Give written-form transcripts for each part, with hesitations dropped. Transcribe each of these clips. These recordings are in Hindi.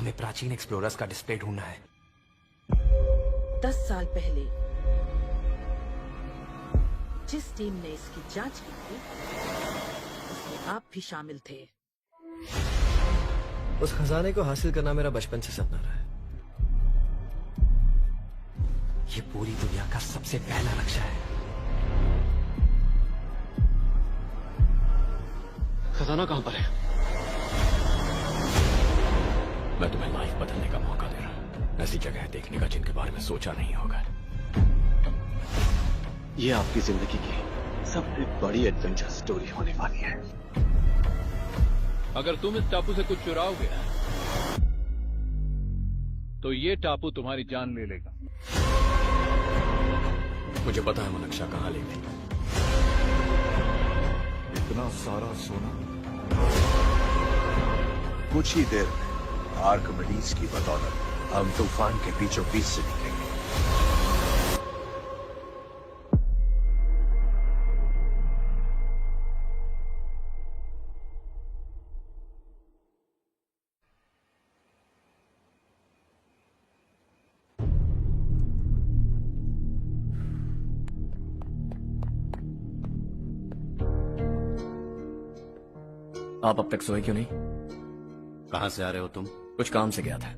हमें प्राचीन एक्सप्लोरर्स का डिस्प्ले ढूंढना है। 10 साल पहले जिस टीम ने इसकी जांच की थी उसमें आप भी शामिल थे। उस खजाने को हासिल करना मेरा बचपन से सपना रहा है। ये पूरी दुनिया का सबसे पहला नक्शा है। खजाना कहां पर है? मैं तुम्हें लाइफ बदलने का मौका दे रहा हूं। ऐसी जगह देखने का जिनके बारे में सोचा नहीं होगा। ये आपकी जिंदगी की सबसे बड़ी एडवेंचर स्टोरी होने वाली है। अगर तुम इस टापू से कुछ चुराओगे तो ये टापू तुम्हारी जान ले लेगा। मुझे पता है वो नक्शा कहां ले थी। इतना सारा सोना कुछ ही देर में आर्किमिडीज की बदौलत हम तूफान के बीचों बीच से निकलेंगे। आप अब तक सोए क्यों नहीं? कहां से आ रहे हो तुम? कुछ काम से गया था।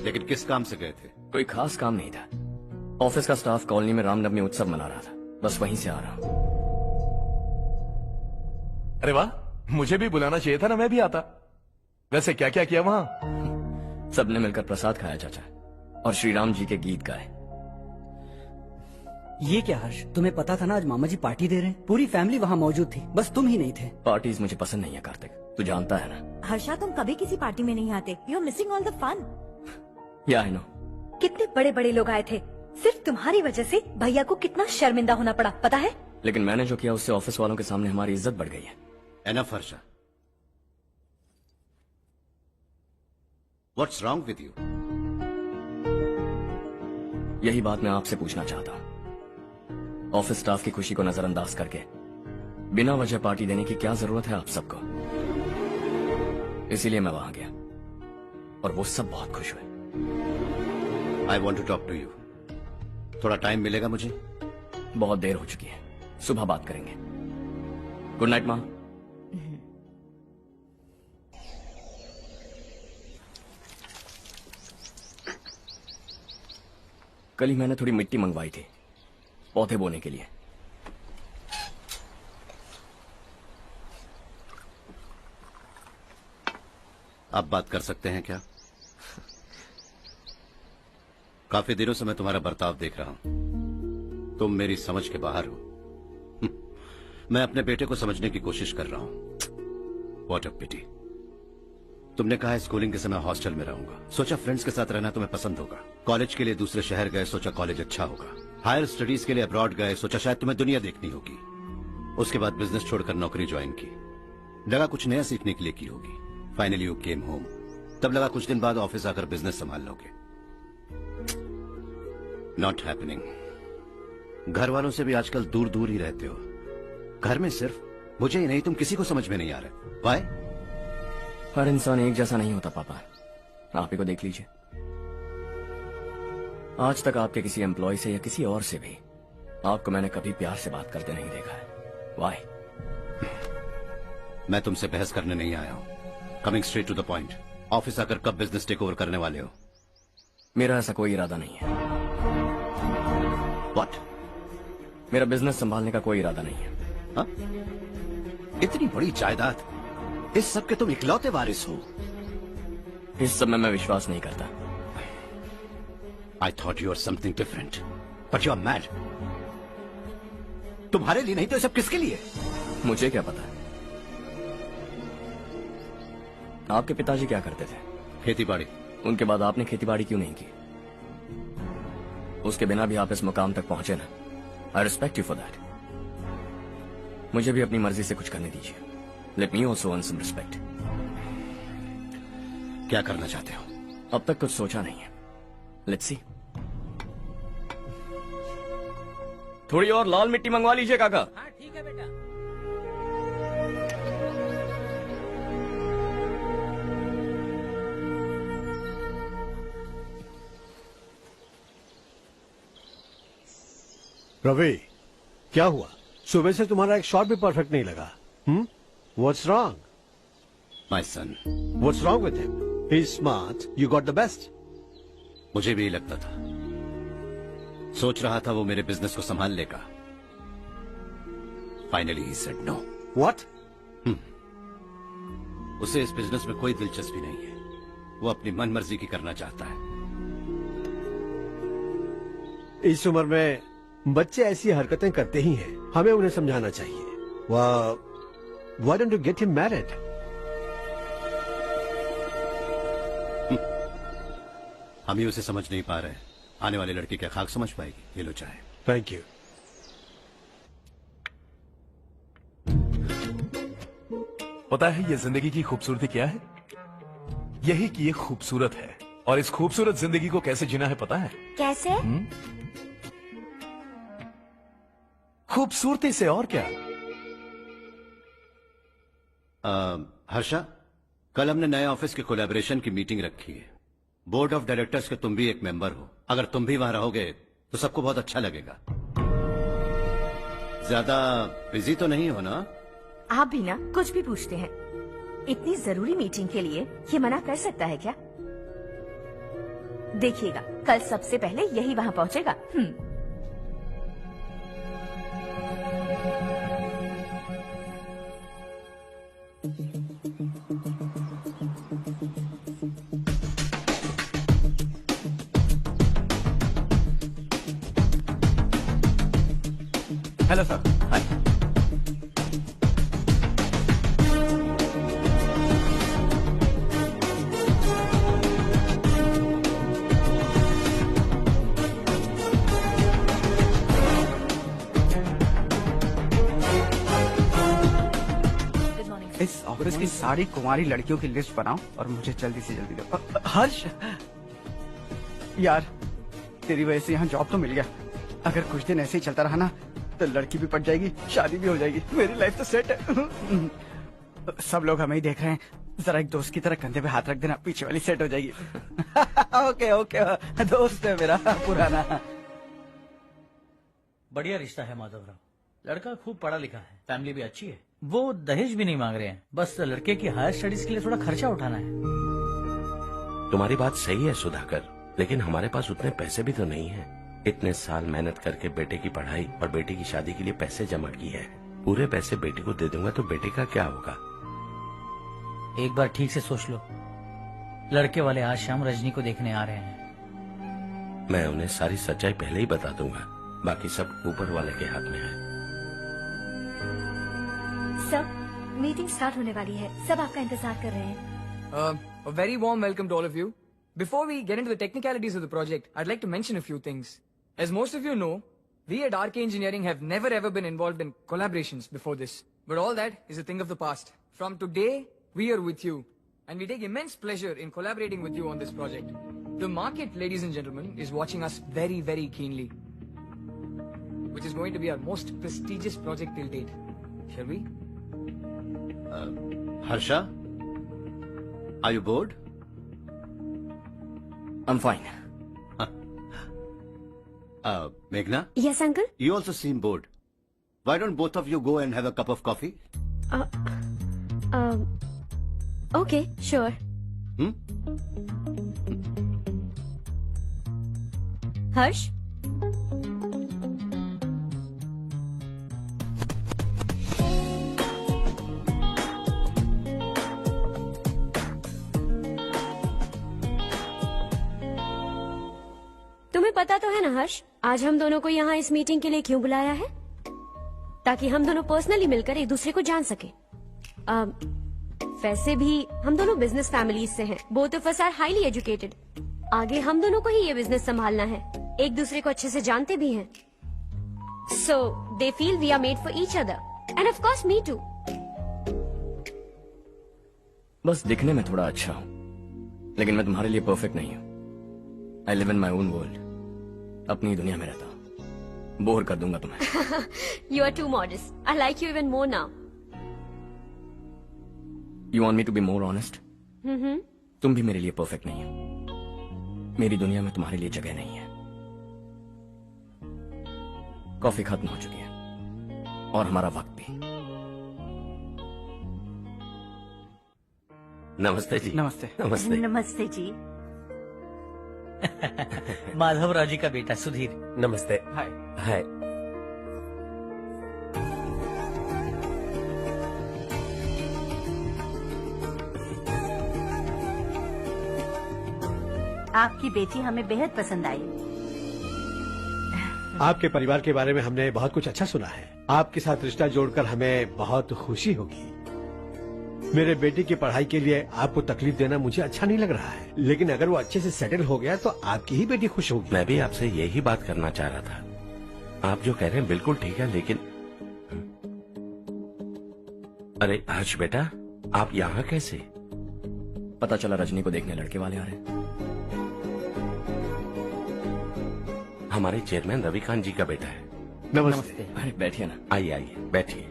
लेकिन किस काम से गए थे? कोई खास काम नहीं था। ऑफिस का स्टाफ कॉलोनी में रामनवमी उत्सव मना रहा था, बस वहीं से आ रहा हूं। अरे वाह, मुझे भी बुलाना चाहिए था ना, मैं भी आता। वैसे क्या क्या किया वहां? सबने मिलकर प्रसाद खाया चाचा, और श्री राम जी के गीत गाए। ये क्या हर्ष, तुम्हें पता था ना आज मामा जी पार्टी दे रहे हैं? पूरी फैमिली वहाँ मौजूद थी, बस तुम ही नहीं थे। पार्टीज मुझे पसंद नहीं है कार्तिक, तू जानता है ना। हर्षा, तुम कभी किसी पार्टी में नहीं आते। You are missing all the fun. Yeah I no. कितने बड़े बड़े लोग आए थे, सिर्फ तुम्हारी वजह से भैया को कितना शर्मिंदा होना पड़ा, पता है? लेकिन मैंने जो किया उससे ऑफिस वालों के सामने हमारी इज्जत बढ़ गई है। Enough Harsha, what's wrong with you? यही बात मैं आपसे पूछना चाहता हूँ। ऑफिस स्टाफ की खुशी को नजरअंदाज करके बिना वजह पार्टी देने की क्या जरूरत है आप सबको? इसीलिए मैं वहां गया और वो सब बहुत खुश हुए। I want to talk to you. थोड़ा टाइम मिलेगा मुझे? बहुत देर हो चुकी है, सुबह बात करेंगे। गुड नाइट माँ। कल ही मैंने थोड़ी मिट्टी मंगवाई थी पौधे बोने के लिए। आप बात कर सकते हैं क्या? काफी दिनों से मैं तुम्हारा बर्ताव देख रहा हूं। तुम मेरी समझ के बाहर हो। मैं अपने बेटे को समझने की कोशिश कर रहा हूं। व्हाट अ पिटी। तुमने कहा स्कूलिंग के समय हॉस्टल में रहूंगा, सोचा फ्रेंड्स के साथ रहना तुम्हें पसंद होगा। कॉलेज के लिए दूसरे शहर गए, सोचा कॉलेज अच्छा होगा। हायर स्टडीज के लिए अब्रॉड गए, सोचा शायद तुम्हें दुनिया देखनी होगी। उसके बाद बिजनेस छोड़कर नौकरी ज्वाइन की, लगा कुछ नया सीखने के लिए की होगी। Finally you came home. तब लगा कुछ दिन बाद ऑफिस आकर बिजनेस संभाल लोगे। Not happening. घर वालों से भी आजकल दूर दूर ही रहते हो। घर में सिर्फ मुझे ही नहीं, तुम किसी को समझ में नहीं आ रहे। वाई? हर इंसान एक जैसा नहीं होता पापा, आप ही को देख लीजिए। आज तक आपके किसी एम्प्लॉय से या किसी और से भी आपको मैंने कभी प्यार से बात करते नहीं देखा है। वाई? मैं तुमसे बहस करने नहीं आया हूं। Coming straight to the point. Office आकर कब बिजनेस टेक ओवर करने वाले हो? मेरा ऐसा कोई इरादा नहीं है। व्हाट? मेरा बिजनेस संभालने का कोई इरादा नहीं है। हा? इतनी बड़ी जायदाद, इस सब के तुम इकलौते वारिस हो। इस सब में मैं विश्वास नहीं करता। I thought you were something different, but you are mad. तुम्हारे लिए नहीं तो ये सब किसके लिए? मुझे क्या पता। आपके पिताजी क्या करते थे? खेतीबाड़ी। उनके बाद आपने खेतीबाड़ी क्यों नहीं की? उसके बिना भी आप इस मुकाम तक पहुंचे ना। I respect you for that. मुझे भी अपनी मर्जी से कुछ करने दीजिए। Let me also earn some respect. क्या करना चाहते हो? अब तक कुछ सोचा नहीं है। Let's see. थोड़ी और लाल मिट्टी मंगवा लीजिए काका। हाँ ठीक है बेटा। रवि, क्या हुआ? सुबह से तुम्हारा एक शॉट भी परफेक्ट नहीं लगा. What's wrong? My son. What's wrong with him? He's smart. You got the best. मुझे भी यही लगता था. सोच रहा था वो मेरे बिजनेस को संभाल लेगा. Finally he said no. What? उसे इस बिजनेस में कोई दिलचस्पी नहीं है. वो अपनी मनमर्जी की करना चाहता है. इस उम्र में बच्चे ऐसी हरकतें करते ही हैं. हमें उन्हें समझाना चाहिए. Why don't you get him married? हम ही उसे समझ नहीं पा रहे. आने वाली लड़की क्या खाक समझ पाएगी? ये लो चाहे. Thank you. पता है ये जिंदगी की खूबसूरती क्या है? यही कि ये खूबसूरत है. और इस खूबसूरत जिंदगी को कैसे जीना है पता है? कैसे? खूबसूरती से. और क्या? हर्षा, कल हमने नए ऑफिस के कोलैबोरेशन की मीटिंग रखी है. बोर्ड ऑफ डायरेक्टर्स के तुम भी एक मेंबर हो. अगर तुम भी वहां रहोगे तो सबको बहुत अच्छा लगेगा. ज्यादा बिजी तो नहीं हो ना? आप भी ना कुछ भी पूछते हैं. इतनी जरूरी मीटिंग के लिए ये मना कर सकता है क्या? देखिएगा, कल सबसे पहले यही वहां पहुंचेगा. Hello sir. हाय. इस ऑफिस की सारी कुंवारी लड़कियों की लिस्ट बनाओ और मुझे जल्दी से जल्दी दो. हर्ष, यार तेरी वजह से यहाँ जॉब तो मिल गया. अगर कुछ दिन ऐसे ही चलता रहा ना तो लड़की भी पट जाएगी, शादी भी हो जाएगी. मेरी लाइफ तो सेट है. सब लोग हमें ही देख रहे हैं. जरा एक दोस्त की तरह कंधे पे हाथ रख देना, पीछे वाली सेट हो जाएगी. ओके ओके, दोस्त है मेरा पुराना. बढ़िया रिश्ता है माधव राव. लड़का खूब पढ़ा लिखा है, फैमिली भी अच्छी है. वो दहेज भी नहीं मांग रहे हैं, बस लड़के की हायर स्टडीज के लिए थोड़ा खर्चा उठाना है. तुम्हारी बात सही है सुधाकर, लेकिन हमारे पास उतने पैसे भी तो नहीं है. इतने साल मेहनत करके बेटे की पढ़ाई और बेटे की शादी के लिए पैसे जमा किए हैं. पूरे पैसे बेटे को दे दूंगा तो बेटे का क्या होगा? एक बार ठीक से सोच लो. लड़के वाले आज शाम रजनी को देखने आ रहे हैं. मैं उन्हें सारी सच्चाई पहले ही बता दूंगा. बाकी सब ऊपर वाले के हाथ में है. सब मीटिंग स्टार्ट होने वाली है. सब आपका इंतजार कर रहे हैं. A very warm welcome to all of you. Before we get into the technicalities of the project, I'd like to mention a few things. As most of you know, we at RK Engineering have never ever been involved in collaborations before this. But all that is a thing of the past. From today, we are with you. And we take immense pleasure in collaborating with you on this project. The market, ladies and gentlemen, is watching us very, very keenly. Which is going to be our most prestigious project till date. Shall we? Harsha, are you bored? I'm fine. Meghna? Yes, uncle? You also seem bored. Why don't both of you go and have a cup of coffee? Okay, sure. Harsh? तुम्हें पता तो है ना हर्ष, आज हम दोनों को यहाँ इस मीटिंग के लिए क्यों बुलाया है? ताकि हम दोनों पर्सनली मिलकर एक दूसरे को जान सके. वैसे भी हम दोनों बिजनेस फैमिलीज से हैं. Both of us are highly educated. आगे हम दोनों को ही ये बिजनेस संभालना है. एक दूसरे को अच्छे से जानते भी हैं. So they feel we are made for each other and of course me too. बस दिखने में थोड़ा अच्छा हूँ, लेकिन मैं तुम्हारे लिए परफेक्ट नहीं हूँ. I live in my own world. अपनी दुनिया में रहता हूँ. बोर कर दूंगा तुम्हें. You are too modest. I like you even more now. You want me to be more honest? तुम भी मेरे लिए परफेक्ट नहीं हो. मेरी दुनिया में तुम्हारे लिए जगह नहीं है. कॉफी खत्म हो चुकी है और हमारा वक्त भी। नमस्ते जी। नमस्ते। नमस्ते। नमस्ते जी। माधवराव जी का बेटा सुधीर। नमस्ते। हाय। हाय। आपकी बेटी हमें बेहद पसंद आई। आपके परिवार के बारे में हमने बहुत कुछ अच्छा सुना है। आपके साथ रिश्ता जोड़कर हमें बहुत खुशी होगी। मेरे बेटे की पढ़ाई के लिए आपको तकलीफ देना मुझे अच्छा नहीं लग रहा है, लेकिन अगर वो अच्छे से सेटल हो गया तो आपकी ही बेटी खुश होगी। मैं भी आपसे यही बात करना चाह रहा था। आप जो कह रहे हैं बिल्कुल ठीक है, लेकिन अरे हर्ष बेटा, आप यहाँ कैसे? पता चला रजनी को देखने लड़के वाले आ रहे हैं। हमारे चेयरमैन रविकांत जी का बेटा है। नमस्ते। अरे बैठिए ना। आइए आइए बैठिए।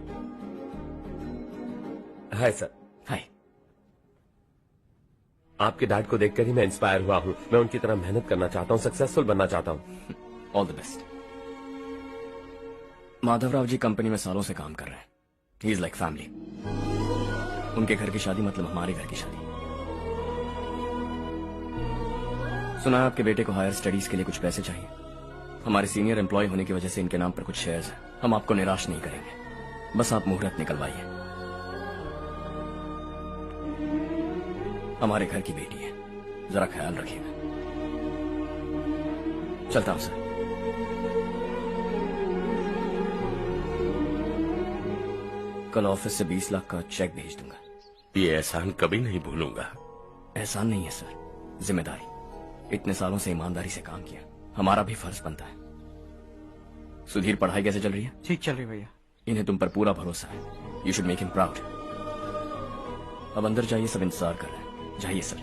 Hi sir. हाय। आपके डैड को देखकर ही मैं इंस्पायर हुआ हूँ। मैं उनकी तरह मेहनत करना चाहता हूँ, सक्सेसफुल बनना चाहता हूँ। All the best. Madhavrao ji company में सालों से काम कर रहे हैं। He is like family. उनके घर की शादी मतलब हमारे घर की शादी। सुना है आपके बेटे को हायर स्टडीज के लिए कुछ पैसे चाहिए। हमारे सीनियर एम्प्लॉय होने की वजह से इनके नाम पर कुछ शेयर्स हैं। हम आपको निराश नहीं करेंगे, बस आप मुहूर्त निकलवाइए। हमारे घर की बेटी है, जरा ख्याल रखिएगा। चलता हूं सर। कल ऑफिस से 20 लाख का चेक भेज दूंगा। ये एहसान कभी नहीं भूलूंगा। एहसान नहीं है सर, जिम्मेदारी। इतने सालों से ईमानदारी से काम किया, हमारा भी फर्ज बनता है। सुधीर, पढ़ाई कैसे चल रही है? ठीक चल रही भैया। इन्हें तुम पर पूरा भरोसा है। You should make him proud. अब अंदर जाइए, सब इंतजार कर रहे हैं। जाइए सर।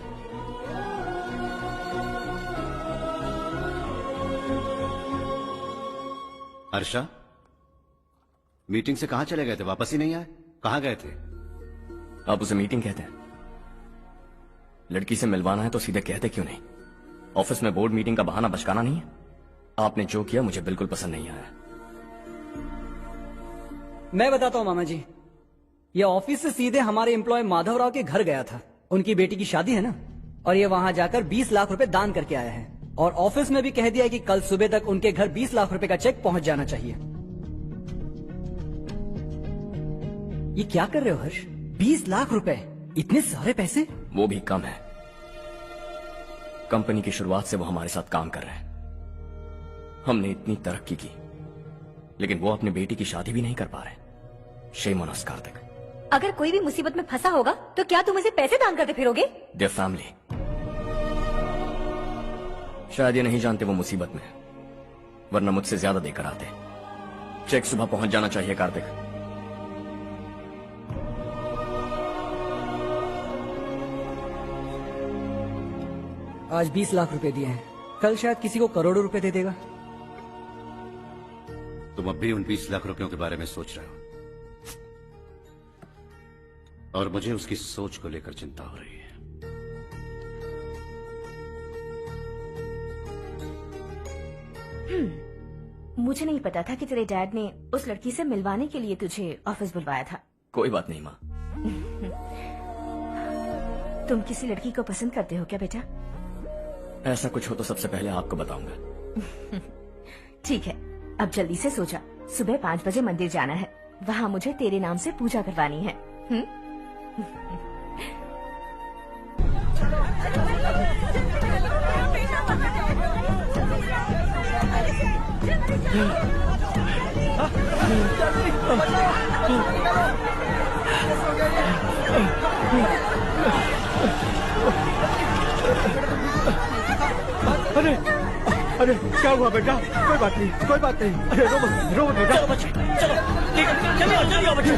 अर्षा, मीटिंग से कहाँ चले गए थे? वापस ही नहीं आए? कहाँ गए थे? आप उसे मीटिंग कहते हैं? लड़की से मिलवाना है तो सीधे कहते क्यों नहीं? ऑफिस में बोर्ड मीटिंग का बहाना बचकाना नहीं है। आपने जो किया मुझे बिल्कुल पसंद नहीं आया। मैं बताता हूँ मामा जी, ये ऑफिस से सीधे हमारे एम्प्लॉय माधवराव के घर गया था। उनकी बेटी की शादी है ना, और ये वहां जाकर 20 लाख रुपए दान करके आया है। और ऑफिस में भी कह दिया है कि कल सुबह तक उनके घर 20 लाख रुपए का चेक पहुंच जाना चाहिए। ये क्या कर रहे हो हर्ष? 20 लाख रुपए, इतने सारे पैसे? वो भी कम है। कंपनी की शुरुआत से वो हमारे साथ काम कर रहे हैं। हमने इतनी तरक्की की, लेकिन वो अपनी बेटी की शादी भी नहीं कर पा रहे। Shame on us Kartik. अगर कोई भी मुसीबत में फंसा होगा तो क्या तुम उसे पैसे दान करते फिरोगे? Their family. शायद ये नहीं जानते वो मुसीबत में है, वरना मुझसे ज्यादा देकर आते। चेक सुबह पहुंच जाना चाहिए कार्तिक। आज 20 लाख रुपए दिए हैं, कल शायद किसी को करोड़ों रुपए दे देगा। तुम अब भी उन 20 लाख रुपयों के बारे में सोच रहे हो, और मुझे उसकी सोच को लेकर चिंता हो रही है। मुझे नहीं पता था कि तेरे डैड ने उस लड़की से मिलवाने के लिए तुझे ऑफिस बुलवाया था। कोई बात नहीं माँ। तुम किसी लड़की को पसंद करते हो क्या बेटा? ऐसा कुछ हो तो सबसे पहले आपको बताऊंगा। ठीक है, अब जल्दी से सो जा। सुबह 5 बजे मंदिर जाना है, वहाँ मुझे तेरे नाम से पूजा करवानी है। अरे अरे क्या हुआ बेटा? कोई बात नहीं, कोई बात नहीं। अरे रो मत बेटा। चलो बच्चे, चलो जल्दी आओ बच्चे।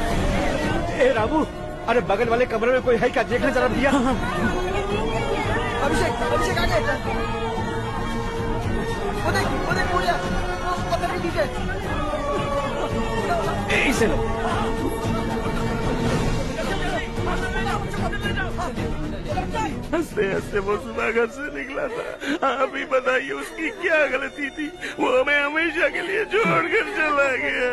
ए रामू, अरे बगल वाले कमरे में कोई है क्या? देखना जरा भैया। अभिषेक, अभिषेक आ गए। वो देख पूजा, वो पकड़ के नीचे। इसे लो। हंसते हंसते वो सुबह घर से निकला था। आप ही बताइए उसकी क्या गलती थी, वो हमें हमेशा के लिए छोड़कर चला गया।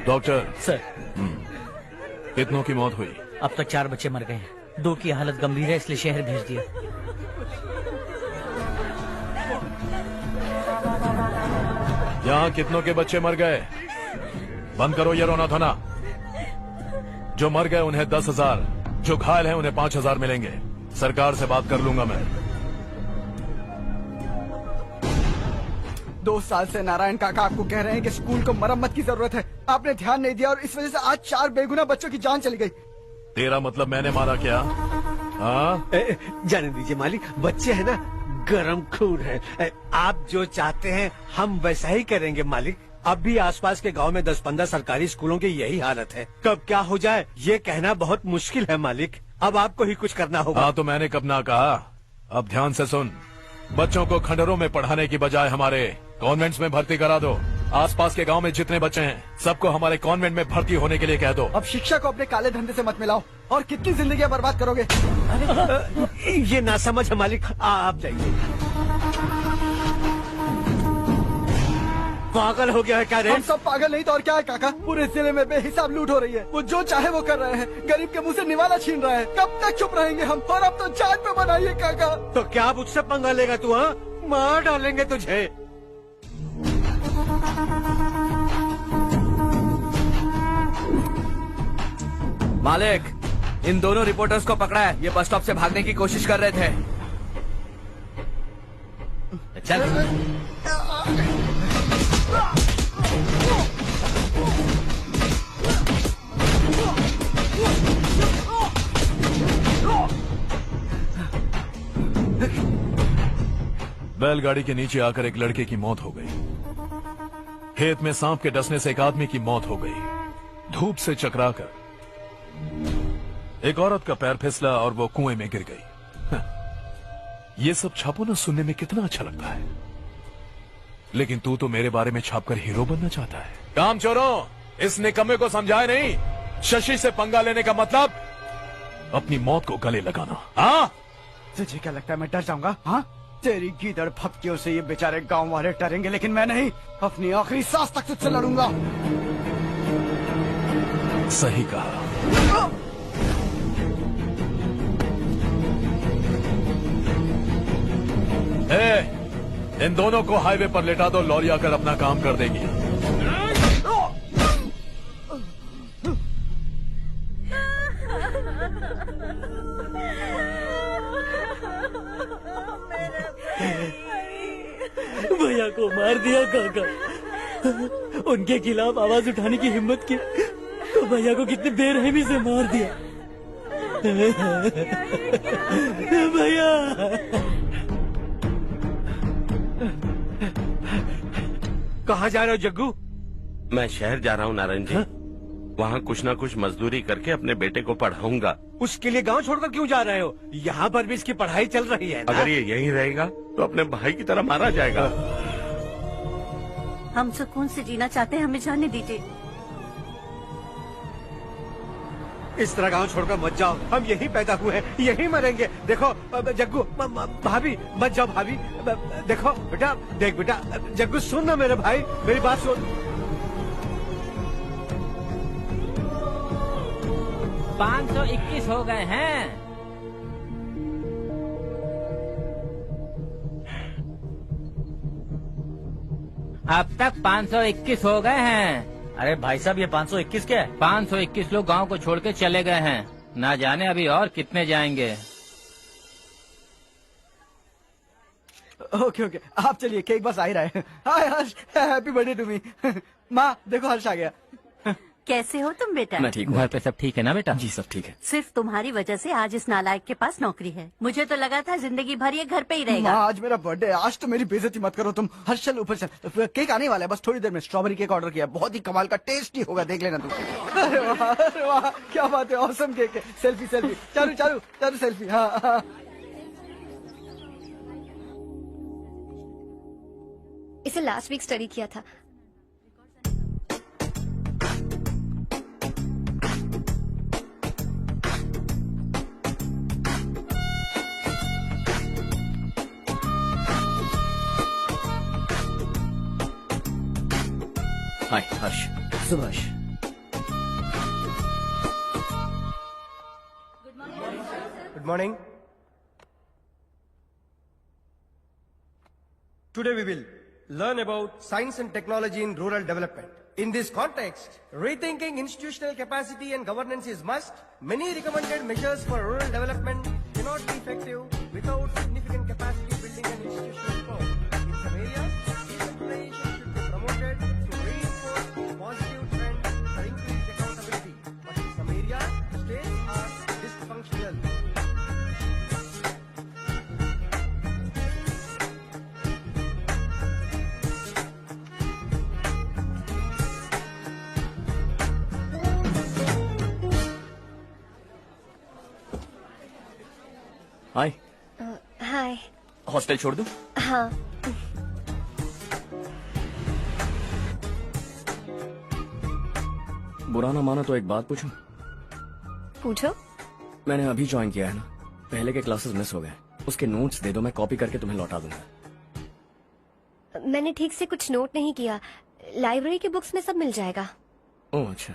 डॉक्टर सर, कितनों की मौत हुई? अब तक 4 बच्चे मर गए हैं। 2 की हालत गंभीर है, इसलिए शहर भेज दिया। यहाँ कितनों के बच्चे मर गए? बंद करो ये रोना धोना। जो मर गए उन्हें 10,000, जो घायल हैं उन्हें 5,000 मिलेंगे। सरकार से बात कर लूंगा मैं। 2 साल से नारायण काका आपको कह रहे हैं कि स्कूल को मरम्मत की जरूरत है। आपने ध्यान नहीं दिया और इस वजह से आज 4 बेगुनाह बच्चों की जान चली गई। तेरा मतलब मैंने मारा क्या? हाँ, जाने दीजिए मालिक, बच्चे हैं ना, गरम खून है। आप जो चाहते हैं हम वैसा ही करेंगे मालिक। अब भी आसपास के गांव में 10-15 सरकारी स्कूलों की यही हालत है। कब क्या हो जाए ये कहना बहुत मुश्किल है मालिक। अब आपको ही कुछ करना होगा। हाँ तो मैंने कब ना कहा। अब ध्यान से सुन, बच्चों को खंडरों में पढ़ाने की बजाय हमारे कॉन्वेंट्स में भर्ती करा दो। आसपास के गांव में जितने बच्चे हैं सबको हमारे कॉन्वेंट में भर्ती होने के लिए कह दो। अब शिक्षा को अपने काले धंधे से मत मिलाओ और कितनी जिंदगियां बर्बाद करोगे। ये ना समझ है मालिक, आप जाइए। पागल हो गया है क्या रे? हम सब पागल नहीं तो और क्या है काका। पूरे जिले में बेहिसाब लूट हो रही है। वो जो चाहे वो कर रहे हैं। गरीब के मुंह से निवाला छीन रहा है। कब तक चुप रहेंगे हम? और अब तो जान पे बनाइए काका। तो क्या मुझसे पंगा लेगा तू? हाँ, मार डालेंगे तुझे। मालिक, इन दोनों रिपोर्टर्स को पकड़ा है। ये बस स्टॉप से भागने की कोशिश कर रहे थे। चल। बैलगाड़ी के नीचे आकर एक लड़के की मौत हो गई। खेत में सांप के डसने से एक आदमी की मौत हो गई। धूप से चकराकर एक औरत का पैर फिसला और वो कुएं में गिर गई। ये सब छापो ना, सुनने में कितना अच्छा लगता है, लेकिन तू तो मेरे बारे में छापकर हीरो बनना चाहता है। काम चोरों, इस निकम्मे को समझाए नहीं। शशि से पंगा लेने का मतलब अपनी मौत को गले लगाना। हाँ, तुझे क्या लगता है मैं डर जाऊंगा? हाँ, तेरी गीदड़ फपकियों से ये बेचारे गांव वाले डरेंगे, लेकिन मैं नहीं। अपनी आखिरी सांस तक तुझसे लड़ूंगा। सही कहा। इन दोनों को हाईवे पर लेटा दो, लॉरी आकर अपना काम कर देगी। भैया को मार दिया काका। उनके खिलाफ आवाज उठाने की हिम्मत की तो भैया को कितनी बेरहमी से मार दिया। भैया कहाँ जा रहे हो जग्गू? मैं शहर जा रहा हूँ नारायण जी। वहाँ कुछ ना कुछ मजदूरी करके अपने बेटे को पढ़ाऊंगा। उसके लिए गांव छोड़कर क्यों जा रहे हो? यहाँ पर भी इसकी पढ़ाई चल रही है ना? अगर ये यहीं रहेगा तो अपने भाई की तरह मारा जाएगा। हम सुकून से जीना चाहते हैं, हमें जाने दीजिए। इस तरह गांव छोड़कर मत जाओ। हम यहीं पैदा हुए हैं, यहीं मरेंगे। देखो जग्गू, भाभी मत जाओ भाभी। देखो बेटा, देख बेटा, जग्गू सुन ना मेरे भाई, मेरी बात सुन। 521 हो गए हैं। अब तक 521 हो गए हैं। अरे भाई साहब, ये 521 क्या है? 521 लोग गांव को छोड़ के चले गए हैं। ना जाने अभी और कितने जाएंगे। ओके ओके, आप चलिए, केक बस आ ही रहा है। हाय हर्ष, हैप्पी बर्थडे टू मी। माँ देखो, हर्ष आ गया। कैसे हो तुम बेटा? मैं ठीक हूँ। घर पे सब ठीक है ना बेटा? जी सब ठीक है। सिर्फ तुम्हारी वजह से आज इस नालायक के पास नौकरी है। मुझे तो लगा था जिंदगी भर ये घर पे ही रहेगा। माँ, आज मेरा बर्थडे है, आज तो मेरी बेइज्जती मत करो तुम। हर्ष चल ऊपर चल, केक आने वाला है, बस थोड़ी देर में। स्ट्रॉबेरी केक ऑर्डर किया, बहुत ही कमाल का टेस्टी होगा, देख लेना तुम। अरे वाह, क्या बात है, ऑसम केक है। Selfie selfie, Charu Charu Charu selfie. हाँ। इसे लास्ट वीक स्टडी किया था। हाय हर्ष। Subhash. Good morning. Today we will learn about science and technology in rural development. In this context, rethinking institutional capacity and governance is must. Many recommended measures for rural development cannot be effective without significant capacity building and institutional reform. In some areas, decentralization should be promoted to reinforce positive trends for increased accountability. But in some areas, states are dysfunctional. Hi. Hi. Hostel छोड़ दूं? हाँ। बुरा ना मानो तो एक बात पूछूं? पूछो। मैंने अभी ज्वाइन किया है ना, पहले के क्लासेस मिस हो गए। उसके नोट्स दे दो, मैं कॉपी करके तुम्हें लौटा दूंगा। मैंने ठीक से कुछ नोट नहीं किया। लाइब्रेरी के बुक्स में सब मिल जाएगा। ओह अच्छा।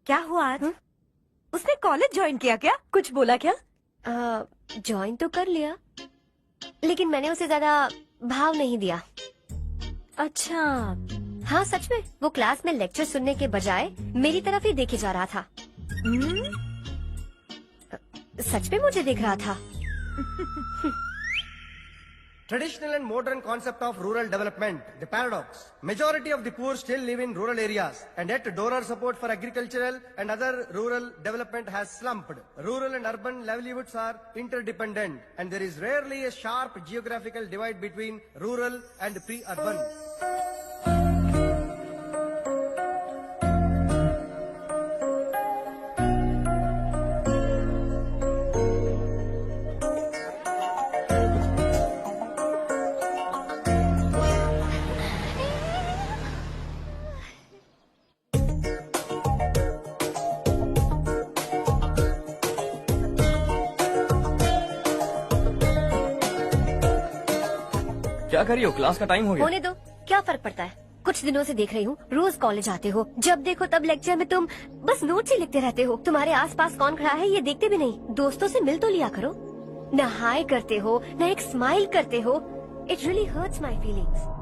क्या हुआ आज? उसने कॉलेज ज्वाइन किया क्या? कुछ बोला क्या? ज्वाइन तो कर लिया, लेकिन मैंने उसे ज्यादा भाव नहीं दिया। अच्छा। हाँ सच में, वो क्लास में लेक्चर सुनने के बजाय मेरी तरफ ही देखे जा रहा था। सच में मुझे देख रहा था। Traditional and modern concept of rural development, the paradox. Majority of the poor still live in rural areas, and yet donor support for agricultural and other rural development has slumped. Rural and urban livelihoods are interdependent, and there is rarely a sharp geographical divide between rural and pre-urban. क्या कर रही हो? क्लास का टाइम हो गया। होने दो, क्या फर्क पड़ता है। कुछ दिनों से देख रही हूँ, रोज कॉलेज आते हो, जब देखो तब लेक्चर में तुम बस नोट्स ही लिखते रहते हो। तुम्हारे आसपास कौन खड़ा है ये देखते भी नहीं। दोस्तों से मिल तो लिया करो। न हाय करते हो, न एक स्माइल करते हो। It really hurts my feelings.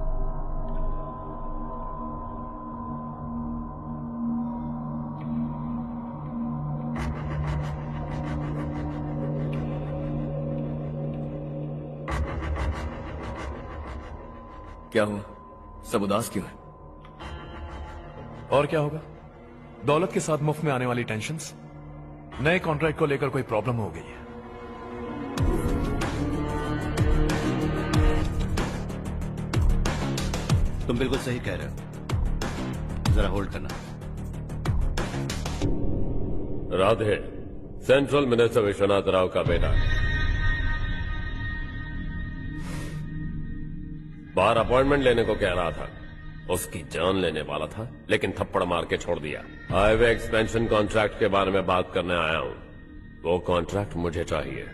क्या हुआ? सब उदास क्यों है? और क्या होगा? दौलत के साथ मुफ्त में आने वाली टेंशन्स। नए कॉन्ट्रैक्ट को लेकर कोई प्रॉब्लम हो गई है। तुम बिल्कुल सही कह रहे हो, जरा होल्ड करना। राधे सेंट्रल मिनिस्टर विश्वनाथ राव का बेटा बाहर अपॉइंटमेंट लेने को कह रहा था। उसकी जान लेने वाला था, लेकिन थप्पड़ मार के छोड़ दिया। हाईवे एक्सपेंशन कॉन्ट्रैक्ट के बारे में बात करने आया हूँ। वो कॉन्ट्रैक्ट मुझे चाहिए।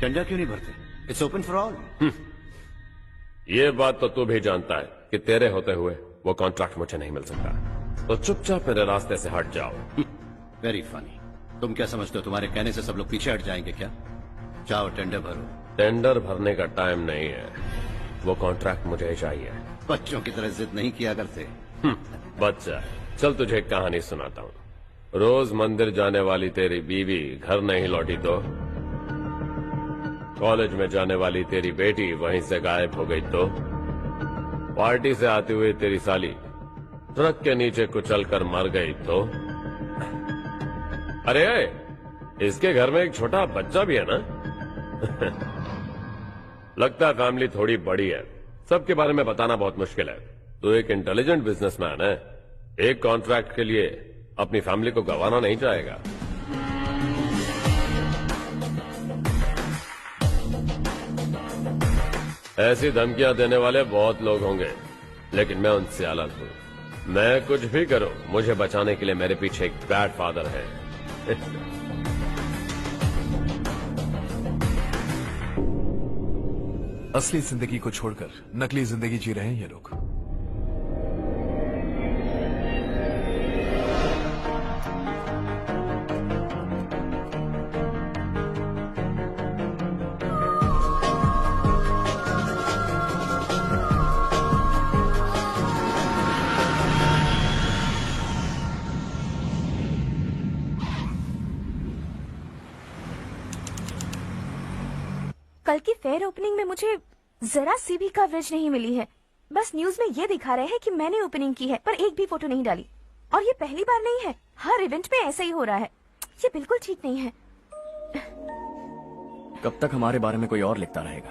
टेंडर क्यों नहीं भरते? It's open for all. ये बात तो तू भी जानता है कि तेरे होते हुए वो कॉन्ट्रैक्ट मुझे नहीं मिल सकता। तो चुपचाप मेरे रास्ते से हट जाओ। Very funny. तुम क्या समझते हो तुम्हारे कहने से सब लोग पीछे हट जाएंगे क्या? जाओ टेंडर भरो। टेंडर भरने का टाइम नहीं है, वो कॉन्ट्रैक्ट मुझे ही चाहिए। बच्चों की तरह जिद नहीं किया करते। बच्चा, चल तुझे एक कहानी सुनाता हूँ। रोज मंदिर जाने वाली तेरी बीवी घर नहीं लौटी तो, कॉलेज में जाने वाली तेरी बेटी वहीं से गायब हो गई तो, पार्टी से आती हुई तेरी साली ट्रक के नीचे कुचलकर मर गई तो, अरे इसके घर में एक छोटा बच्चा भी है ना। लगता है फैमिली थोड़ी बड़ी है, सबके बारे में बताना बहुत मुश्किल है। तो एक इंटेलिजेंट बिजनेसमैन है, एक कॉन्ट्रैक्ट के लिए अपनी फैमिली को गंवाना नहीं चाहेगा। ऐसी धमकियां देने वाले बहुत लोग होंगे, लेकिन मैं उनसे अलग हूं। मैं कुछ भी करूं, मुझे बचाने के लिए मेरे पीछे एक बैड फादर है। असली जिंदगी को छोड़कर नकली जिंदगी जी रहे हैं ये लोग। कल की फेयर ओपनिंग में मुझे जरा सी भी कवरेज नहीं मिली है। बस न्यूज में ये दिखा रहे हैं कि मैंने ओपनिंग की है, पर एक भी फोटो नहीं डाली। और ये पहली बार नहीं है, हर इवेंट में ऐसा ही हो रहा है। ये बिल्कुल ठीक नहीं है। कब तक हमारे बारे में कोई और लिखता रहेगा?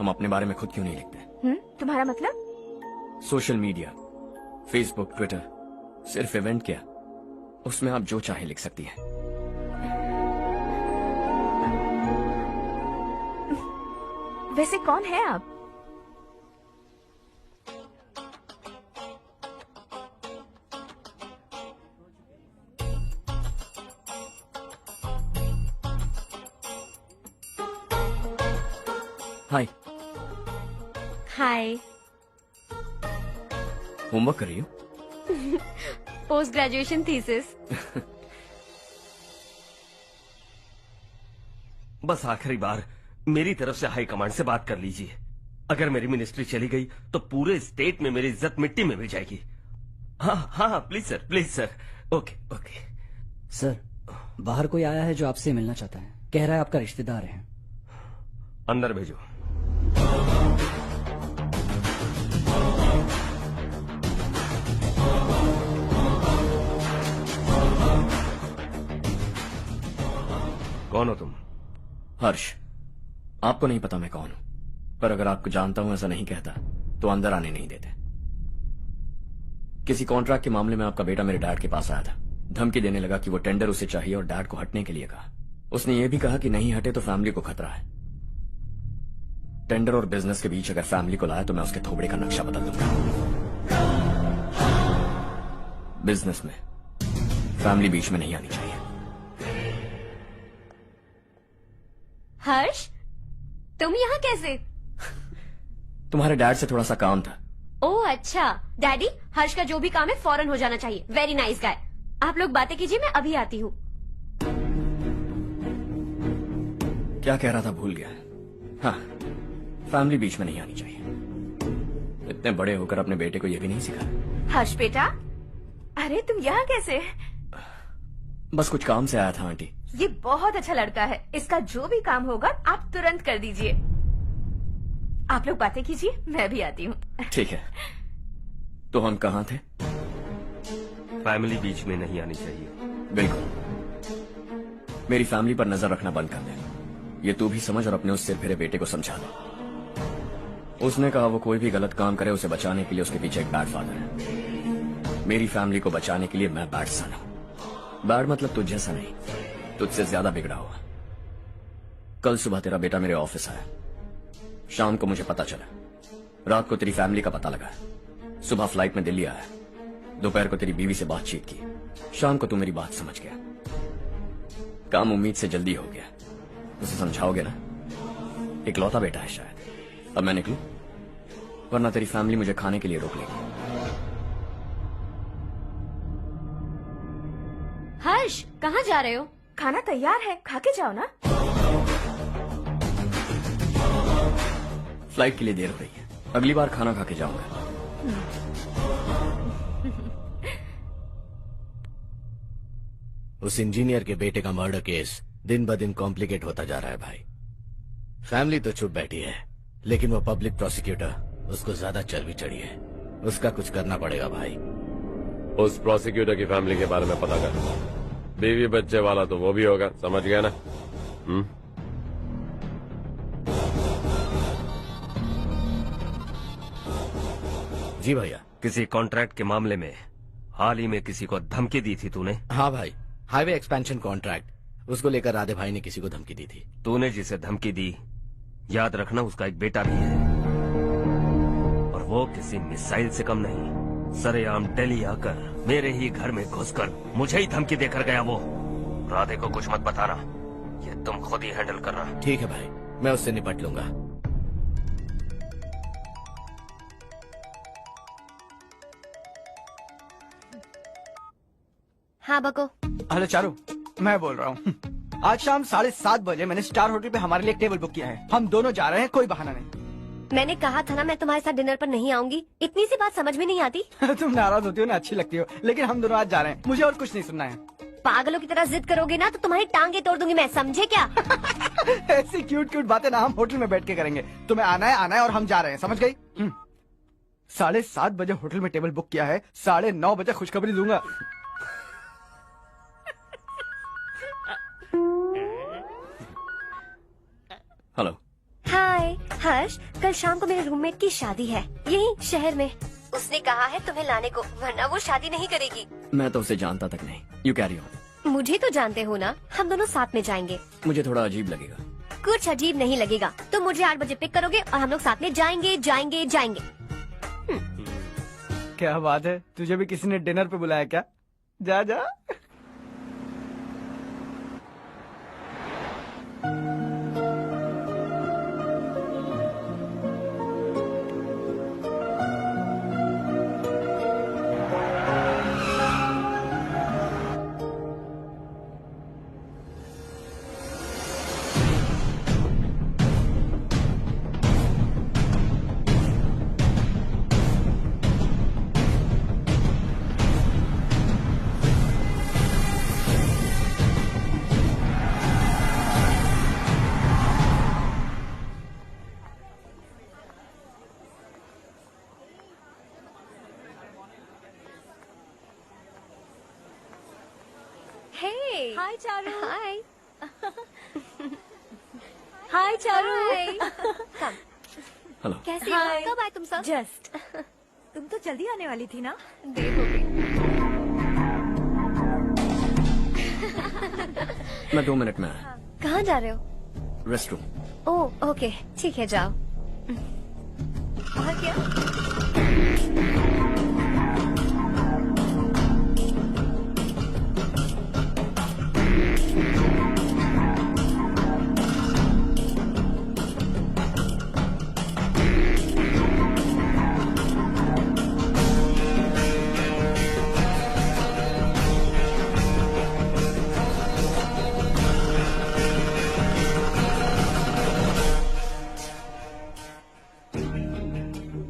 हम अपने बारे में खुद क्यों नहीं लिखते? तुम्हारा मतलब? सोशल मीडिया, फेसबुक, ट्विटर, सिर्फ इवेंट क्या, उसमें आप जो चाहे लिख सकती हैं। वैसे कौन है आप? हाय। हाय। होमवर्क कर रही हो? Post graduation thesis. बस आखिरी बार मेरी तरफ से हाई कमांड से बात कर लीजिए। अगर मेरी मिनिस्ट्री चली गई तो पूरे स्टेट में मेरी इज्जत मिट्टी में मिल जाएगी। हाँ हाँ please sir. Okay okay. Sir, बाहर कोई आया है जो आपसे मिलना चाहता है। कह रहा है आपका रिश्तेदार है। अंदर भेजो। कौन हो तुम? हर्ष। आपको नहीं पता मैं कौन हूं, पर अगर आपको जानता हूं ऐसा नहीं कहता तो अंदर आने नहीं देते। किसी कॉन्ट्रैक्ट के मामले में आपका बेटा मेरे डैड के पास आया था। धमकी देने लगा कि वो टेंडर उसे चाहिए और डैड को हटने के लिए कहा। उसने ये भी कहा कि नहीं हटे तो फैमिली को खतरा है। टेंडर और बिजनेस के बीच अगर फैमिली को लाया तो मैं उसके थोबड़े का नक्शा बदल दूंगा। बिजनेस में फैमिली बीच में नहीं आनी चाहिए। हर्ष, तुम यहाँ कैसे? तुम्हारे डैड से थोड़ा सा काम था। ओह अच्छा। डैडी, हर्ष का जो भी काम है फौरन हो जाना चाहिए। Very nice guy. आप लोग बातें कीजिए, मैं अभी आती हूँ। क्या कह रहा था भूल गया। हाँ, फैमिली बीच में नहीं आनी चाहिए। इतने बड़े होकर अपने बेटे को यह भी नहीं सिखाया। हर्ष बेटा, अरे तुम यहाँ कैसे? बस कुछ काम से आया था आंटी। ये बहुत अच्छा लड़का है। इसका जो भी काम होगा आप तुरंत कर दीजिए। आप लोग बातें कीजिए, मैं भी आती हूँ। ठीक है। तो हम कहाँ थे? फैमिली बीच में नहीं आनी चाहिए। बिल्कुल। मेरी फैमिली पर नजर रखना बंद कर दे। ये तू भी समझ और अपने उस सिर फिरे बेटे को समझा दे। उसने कहा वो कोई भी गलत काम करे उसे बचाने के लिए उसके पीछे एक बैड फादर है। मेरी फैमिली को बचाने के लिए मैं बैड सन हूं। बैड मतलब तुझ जैसा नहीं, तुझसे ज्यादा बिगड़ा हुआ। कल सुबह तेरा बेटा मेरे ऑफिस आया। शाम को मुझे पता चला। रात को तेरी फैमिली का पता लगा। सुबह फ्लाइट में दिल्ली आया। दोपहर को तेरी बीवी से बातचीत की। शाम को तू मेरी बात समझ गया। काम उम्मीद से जल्दी हो गया। उसे समझाओगे ना? इकलौता बेटा है शायद। अब मैं निकलूं, वरना तेरी फैमिली मुझे खाने के लिए रोक लेगी। हर्ष, कहाँ जा रहे हो? खाना तैयार है, खा के जाओ ना। फ्लाइट के लिए देर हो रही है। अगली बार खाना खा के जाऊंगा। उस इंजीनियर के बेटे का मर्डर केस दिन ब दिन कॉम्प्लिकेट होता जा रहा है भाई। फैमिली तो चुप बैठी है, लेकिन वो पब्लिक प्रोसिक्यूटर, उसको ज्यादा चर्बी चढ़ी है। उसका कुछ करना पड़ेगा भाई। उस प्रोसिक्यूटर की फैमिली के बारे में पता कर। बीवी बच्चे वाला तो वो भी होगा, समझ गया ना? जी भैया। किसी कॉन्ट्रैक्ट के मामले में हाल ही में किसी को धमकी दी थी तूने? हाँ भाई, हाईवे एक्सपेंशन कॉन्ट्रैक्ट, उसको लेकर राधे भाई ने किसी को धमकी दी थी। तूने जिसे धमकी दी, याद रखना उसका एक बेटा भी है, और वो किसी मिसाइल से कम नहीं। सरेआम दिल्ली आकर मेरे ही घर में घुसकर मुझे ही धमकी देकर गया वो। राधे को कुछ मत बताना, ये तुम खुद ही हैंडल करना। ठीक है भाई, मैं उससे निपट लूंगा। हाँ बको। हेलो चारू, मैं बोल रहा हूँ। आज शाम 7:30 बजे मैंने स्टार होटल पे हमारे लिए एक टेबल बुक किया है। हम दोनों जा रहे हैं, कोई बहाना नहीं। मैंने कहा था ना मैं तुम्हारे साथ डिनर पर नहीं आऊंगी। इतनी सी बात समझ में नहीं आती? तुम नाराज होती हो ना, अच्छी लगती हो, लेकिन हम दोनों आज जा रहे हैं। मुझे और कुछ नहीं सुनना है। पागलों की तरह जिद करोगे ना तो तुम्हारी टांगे तोड़ दूंगी मैं, समझे क्या? ऐसी क्यूट क्यूट बातें ना हम होटल में बैठ के करेंगे। तुम्हें आना है और हम जा रहे हैं, समझ गई? 7:30 बजे होटल में टेबल बुक किया है, 9:30 बजे खुशखबरी दूंगा। हेलो। हाय हर्ष, कल शाम को मेरे रूममेट की शादी है यही शहर में। उसने कहा है तुम्हें लाने को, वरना वो शादी नहीं करेगी। मैं तो उसे जानता तक नहीं। You carry on. मुझे तो जानते हो ना, हम दोनों साथ में जाएंगे। मुझे थोड़ा अजीब लगेगा। कुछ अजीब नहीं लगेगा। तुम मुझे 8 बजे पिक करोगे और हम लोग साथ में जाएंगे जाएंगे जाएंगे। क्या बात है, तुझे भी किसी ने डिनर पे बुलाया क्या? जा जा। हाय चारू। हाय। हाय चारू। हेलो। कैसी हो? कब आए तुम सब? जस्ट। तुम तो जल्दी आने वाली थी ना? देर हो गई। मैं 2 मिनट में आया। कहाँ जा रहे हो? Rest room. ओह ओके, ठीक है जाओ। और क्या?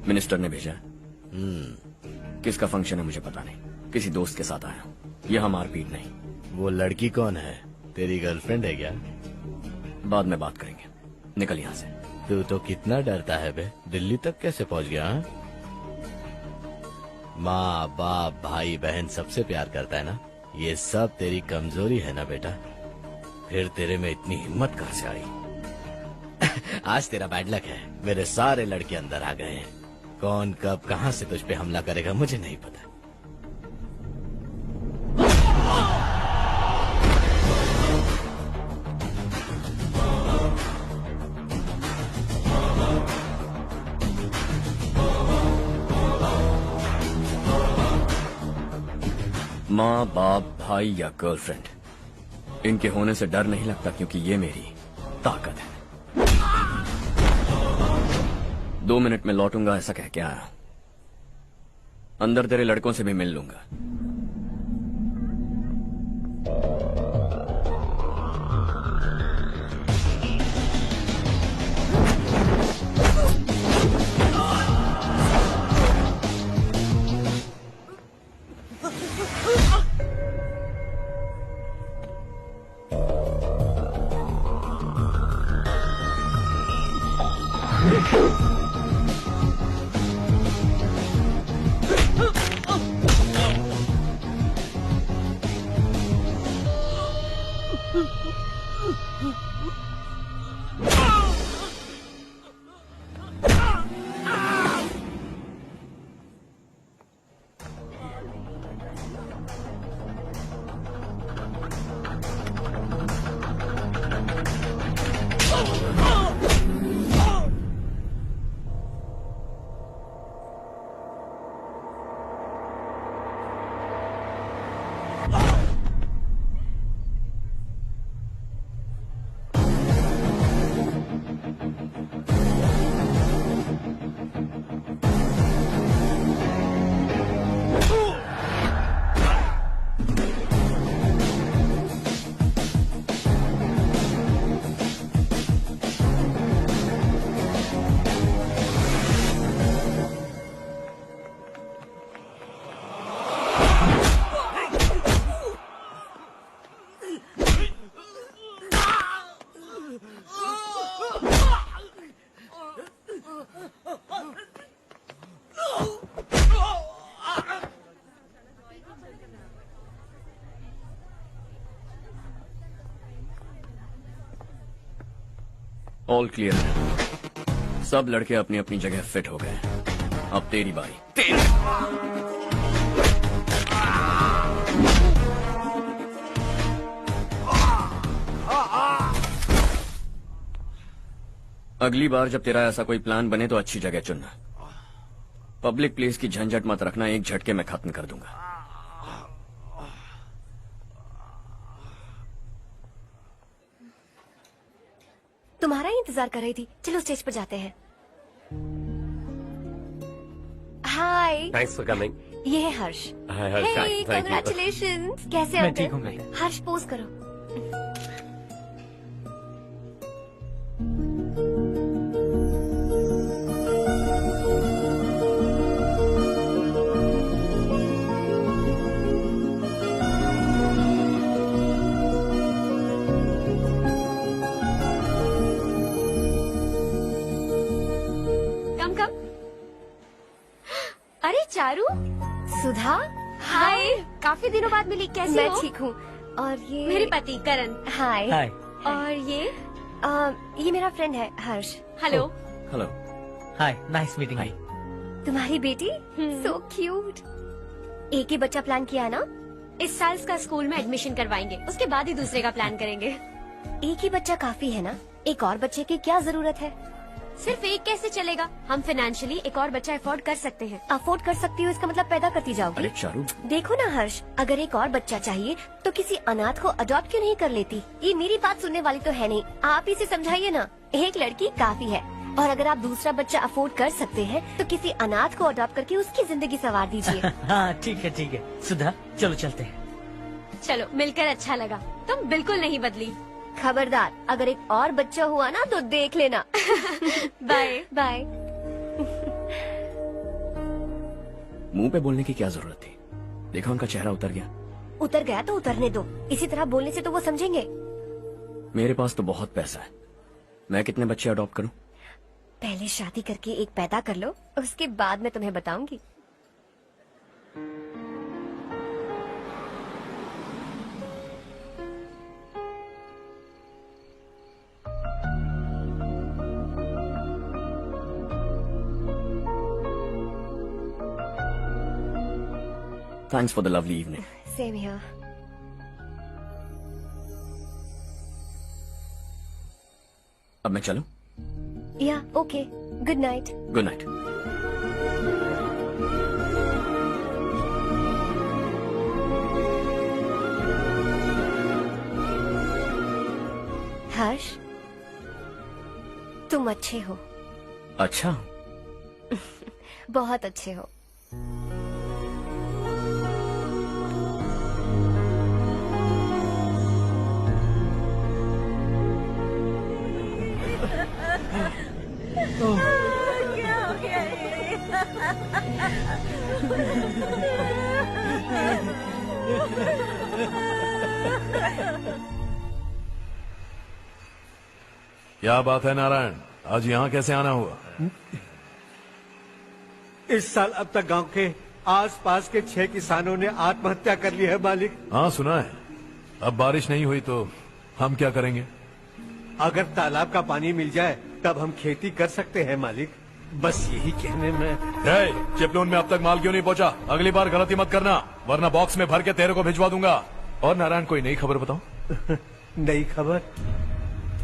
मिनिस्टर ने भेजा। किसका फंक्शन है मुझे पता नहीं, किसी दोस्त के साथ आया हूँ। यहाँ मारपीट नहीं। वो लड़की कौन है? तेरी गर्लफ्रेंड है क्या? बाद में बात करेंगे, निकल यहाँ से। तू तो कितना डरता है बे, दिल्ली तक कैसे पहुँच गया? माँ बाप भाई बहन सबसे प्यार करता है ना, ये सब तेरी कमजोरी है ना बेटा। फिर तेरे में इतनी हिम्मत कहाँ से आई? आज तेरा बैड लक है, मेरे सारे लड़के अंदर आ गए हैं। कौन कब कहां से तुझ पे हमला करेगा मुझे नहीं पता। माँ बाप भाई या गर्लफ्रेंड, इनके होने से डर नहीं लगता, क्योंकि ये मेरी ताकत है। 2 मिनट में लौटूंगा ऐसा कह के आया। अंदर तेरे लड़कों से भी मिल लूंगा। ऑल क्लियर है। सब लड़के अपनी अपनी जगह फिट हो गए। अब तेरी बारी। अगली बार जब तेरा ऐसा कोई प्लान बने तो अच्छी जगह चुनना। पब्लिक प्लेस की झंझट मत रखना, एक झटके में खत्म कर दूंगा। तुम्हारा ही इंतजार कर रही थी। चलो स्टेज पर जाते हैं। हाय। Thanks for coming. ये है Harsh. Hi Harsh, thank you. Congratulations. कैसे मैं हो ठीक तुम? हूँ। हर्ष पोज करो। अरे चारू, सुधा, हाय। काफी दिनों बाद मिली, कैसी हो? मैं ठीक हूँ। और ये मेरे पति करण। हाय। हाय। और ये मेरा फ्रेंड है Harsh. Hello. Hello. Hi, nice meeting you. तुम्हारी बेटी सो क्यूट। एक ही बच्चा प्लान किया ना? इस साल इसका स्कूल में एडमिशन करवाएंगे, उसके बाद ही दूसरे का प्लान करेंगे। एक ही बच्चा काफी है ना? एक और बच्चे की क्या जरूरत है? सिर्फ एक कैसे चलेगा? हम फाइनेंशियली एक और बच्चा अफोर्ड कर सकते हैं। अफोर्ड कर सकती हो इसका मतलब पैदा करती जाओगी। अरे चारू, देखो ना हर्ष, अगर एक और बच्चा चाहिए तो किसी अनाथ को अडॉप्ट क्यों नहीं कर लेती? ये मेरी बात सुनने वाली तो है नहीं, आप इसे समझाइए ना। एक लड़की काफी है, और अगर आप दूसरा बच्चा अफोर्ड कर सकते हैं तो किसी अनाथ को अडॉप्ट करके उसकी जिंदगी संवार दीजिए। हाँ ठीक है सुधा, चलो चलते हैं। चलो, मिलकर अच्छा लगा। तुम बिल्कुल नहीं बदली। खबरदार, अगर एक और बच्चा हुआ ना तो देख लेना। Bye bye. मुंह पे बोलने की क्या जरूरत थी? देखा उनका चेहरा उतर गया। उतर गया तो उतरने दो, इसी तरह बोलने से तो वो समझेंगे। मेरे पास तो बहुत पैसा है, मैं कितने बच्चे अडॉप्ट करूं? पहले शादी करके एक पैदा कर लो, उसके बाद मैं तुम्हें बताऊंगी। Thanks for the lovely evening. Same here. अब मैं चलूं? Yeah, okay. Good night. Good night. हर्ष, तुम अच्छे हो। अच्छा। बहुत अच्छे हो। क्या हो गया ये? क्या बात है नारायण, आज यहाँ कैसे आना हुआ? इस साल अब तक गांव के आसपास के 6 किसानों ने आत्महत्या कर ली है मालिक। हाँ सुना है। अब बारिश नहीं हुई तो हम क्या करेंगे? अगर तालाब का पानी मिल जाए तब हम खेती कर सकते हैं मालिक। बस यही कहने में। चिपलून में अब तक माल क्यों नहीं पहुंचा? अगली बार गलती मत करना, वरना बॉक्स में भर के तेरे को भिजवा दूंगा। और नारायण, कोई नई खबर बताऊं? नई खबर?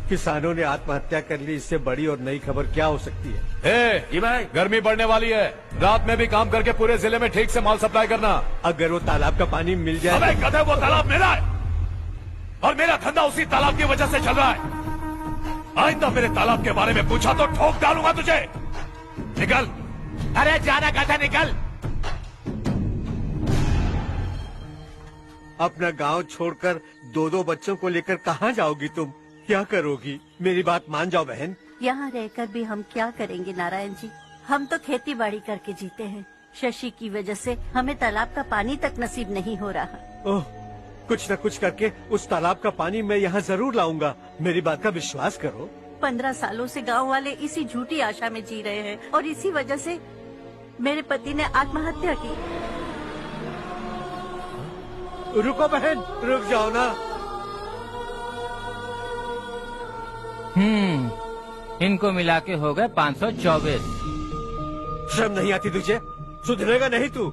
किसानों ने आत्महत्या कर ली, इससे बड़ी और नई खबर क्या हो सकती है? जी भाई, गर्मी बढ़ने वाली है, रात में भी काम करके पूरे जिले में ठीक से माल सप्लाई करना। अगर वो तालाब का पानी मिल जाए। अबे गधे, वो तालाब मेरा है और मेरा धंधा उसी तालाब की वजह से चल रहा है। आइंदा मेरे तालाब के बारे में पूछा तो ठोक डालूंगा तुझे। निकल। अरे जाना गधा, निकल। अपना गांव छोड़कर 2-2 बच्चों को लेकर कहाँ जाओगी तुम? क्या करोगी? मेरी बात मान जाओ बहन। यहाँ रहकर भी हम क्या करेंगे नारायण जी? हम तो खेती बाड़ी करके जीते हैं। शशि की वजह से हमें तालाब का पानी तक नसीब नहीं हो रहा। ओह, कुछ न कुछ करके उस तालाब का पानी मैं यहाँ जरूर लाऊंगा। मेरी बात का विश्वास करो। 15 सालों से गांव वाले इसी झूठी आशा में जी रहे हैं और इसी वजह से मेरे पति ने आत्महत्या की। रुको बहन, रुक जाओ ना। इनको मिला के हो गए 524। शर्म नहीं आती तुझे? सुधरेगा नहीं तू?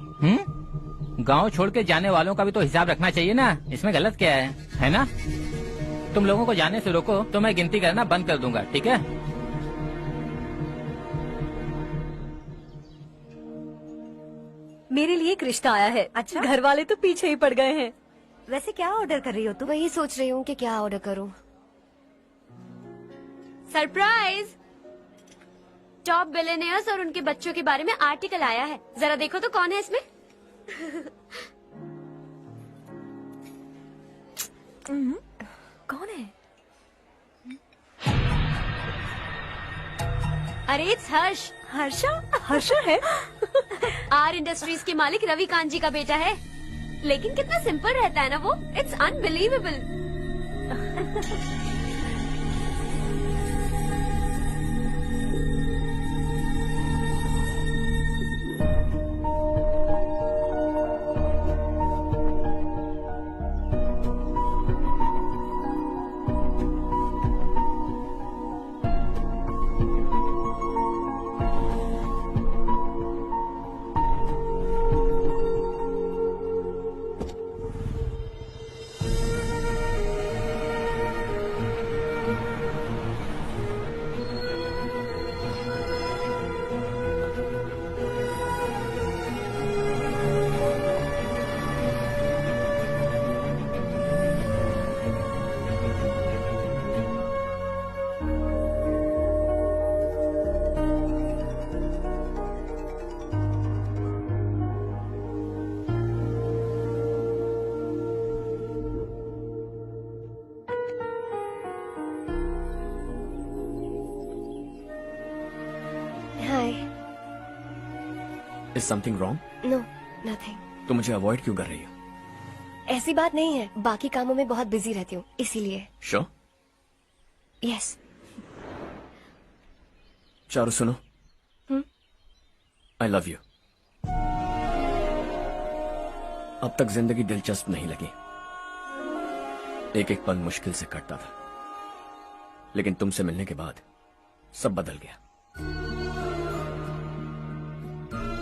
गांव छोड़ के जाने वालों का भी तो हिसाब रखना चाहिए ना। इसमें गलत क्या है ना? तुम लोगों को जाने से रोको तो मैं गिनती करना बंद कर दूंगा, ठीक है? मेरे लिए एक रिश्ता आया है। अच्छा, घर वाले तो पीछे ही पड़ गए हैं। वैसे क्या ऑर्डर कर रही हो तुम? वही सोच रही हूँ कि क्या ऑर्डर करूँ। सरप्राइज! टॉप बिलियनियर्स और उनके बच्चों के बारे में आर्टिकल आया है। जरा देखो तो कौन है इसमें। कौन है? अरे इट्स हर्ष। हर्षा है? आर इंडस्ट्रीज के मालिक रवि कांत जी का बेटा है। लेकिन कितना सिंपल रहता है ना वो। It's unbelievable. Is something wrong? No, nothing. तो मुझे अवॉइड क्यों कर रही हो? ऐसी बात नहीं है, बाकी कामों में बहुत बिजी रहती हूँ इसीलिए। श्योर? यस। चारू सुनो। I love you. अब तक जिंदगी दिलचस्प नहीं लगी। एक एक पल मुश्किल से कटता था, लेकिन तुमसे मिलने के बाद सब बदल गया।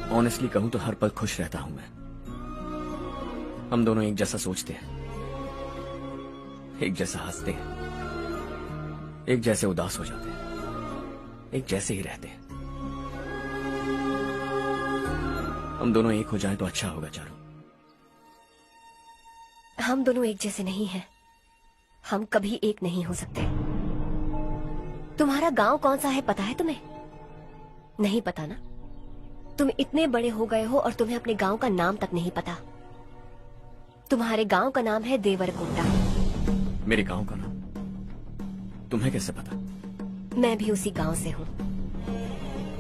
ऑनेस्टली कहूं तो हर पल खुश रहता हूं मैं। हम दोनों एक जैसा सोचते हैं, एक जैसा हंसते हैं, एक जैसे उदास हो जाते हैं, एक जैसे ही रहते हैं। हम दोनों एक हो जाएं तो अच्छा होगा चारू। हम दोनों एक जैसे नहीं हैं। हम कभी एक नहीं हो सकते। तुम्हारा गांव कौन सा है पता है तुम्हें? नहीं पता ना? तुम इतने बड़े हो गए हो और तुम्हें अपने गांव का नाम तक नहीं पता। तुम्हारे गांव का नाम है देवरकोटा। मेरे गांव का नाम तुम्हें कैसे पता? मैं भी उसी गांव से हूँ।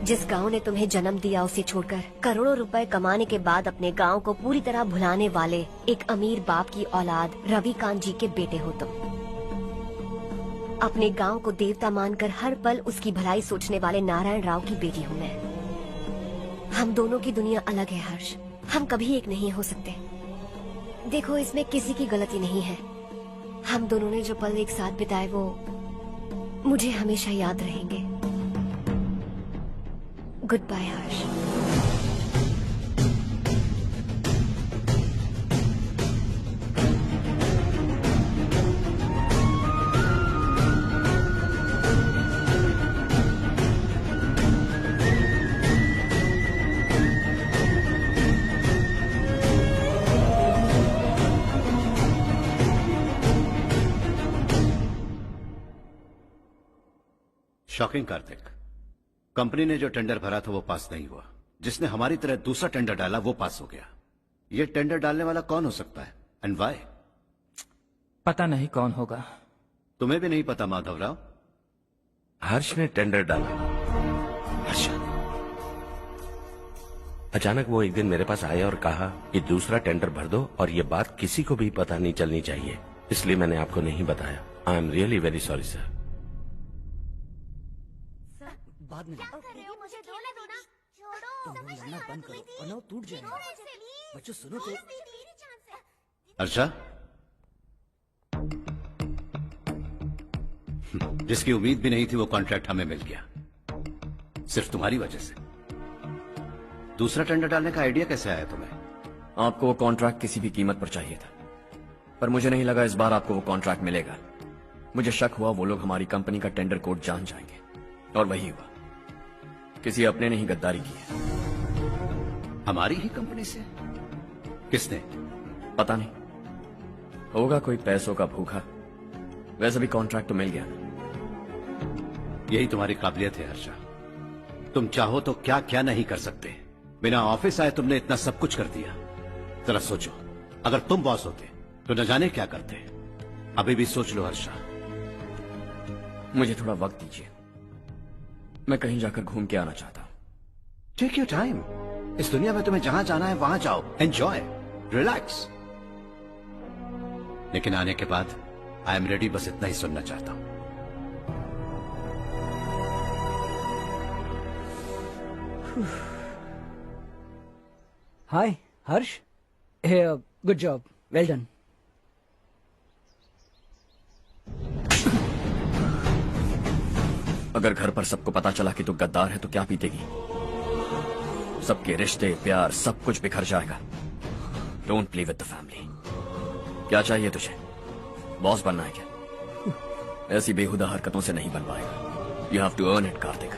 जिस गांव ने तुम्हें जन्म दिया उसे छोड़कर करोड़ों रुपए कमाने के बाद अपने गांव को पूरी तरह भुलाने वाले एक अमीर बाप की औलाद रवि कांत जी के बेटे हो तुम। अपने गांव को देवता मानकर हर पल उसकी भलाई सोचने वाले नारायण राव की बेटी हूँ मैं। हम दोनों की दुनिया अलग है हर्ष, हम कभी एक नहीं हो सकते। देखो इसमें किसी की गलती नहीं है। हम दोनों ने जो पल एक साथ बिताए वो मुझे हमेशा याद रहेंगे। गुड बाय हर्ष। शॉकिंग कार्तिक, कंपनी ने जो टेंडर भरा था वो पास नहीं हुआ। जिसने हमारी तरह दूसरा टेंडर डाला वो पास हो गया। ये टेंडर डालने वाला कौन हो सकता है एंड व्हाई? पता नहीं कौन होगा। तुम्हें भी नहीं पता माधवराव? हर्ष ने टेंडर डाला। हर्ष अचानक वो एक दिन मेरे पास आया और कहा कि दूसरा टेंडर भर दो और ये बात किसी को भी पता नहीं चलनी चाहिए, इसलिए मैंने आपको नहीं बताया। I am really very sorry sir. बाद में मुझे खेलने दो ना। छोड़ो, तुम लोग लड़ना बंद करो वरना वो टूट जाएगा। बच्चों सुनो तो। अर्षा, जिसकी उम्मीद भी नहीं थी वो कॉन्ट्रैक्ट हमें मिल गया, सिर्फ तुम्हारी वजह से। दूसरा टेंडर डालने का आइडिया कैसे आया तुम्हें? आपको वो कॉन्ट्रैक्ट किसी भी कीमत पर चाहिए था, पर मुझे नहीं लगा इस बार आपको वो कॉन्ट्रैक्ट मिलेगा। मुझे शक हुआ वो लोग हमारी कंपनी का टेंडर कोड जान जाएंगे, और वही हुआ। किसी अपने ने ही गद्दारी की है। हमारी ही कंपनी से? किसने? पता नहीं, होगा कोई पैसों का भूखा। वैसे भी कॉन्ट्रैक्ट तो मिल गया। यही तुम्हारी काबिलियत है हर्षा, तुम चाहो तो क्या क्या नहीं कर सकते। बिना ऑफिस आए तुमने इतना सब कुछ कर दिया। जरा सोचो, अगर तुम बॉस होते तो न जाने क्या करते। अभी भी सोच लो हर्षा। मुझे थोड़ा वक्त दीजिए, मैं कहीं जाकर घूम के आना चाहता हूं। Take your time. इस दुनिया में तुम्हें जहां जाना है वहां जाओ, एंजॉय, रिलैक्स। लेकिन आने के बाद आई एम रेडी, बस इतना ही सुनना चाहता हूं। हाय हर्ष, गुड जॉब, वेल डन। अगर घर पर सबको पता चला कि तू गद्दार है तो क्या पीतेगी? सबके रिश्ते, प्यार, सब कुछ बिखर जाएगा। Don't play with the family. क्या चाहिए तुझे? बॉस बनना है क्या? ऐसी बेहुदा हरकतों से नहीं बन पाएगा। You have to earn it Kartik.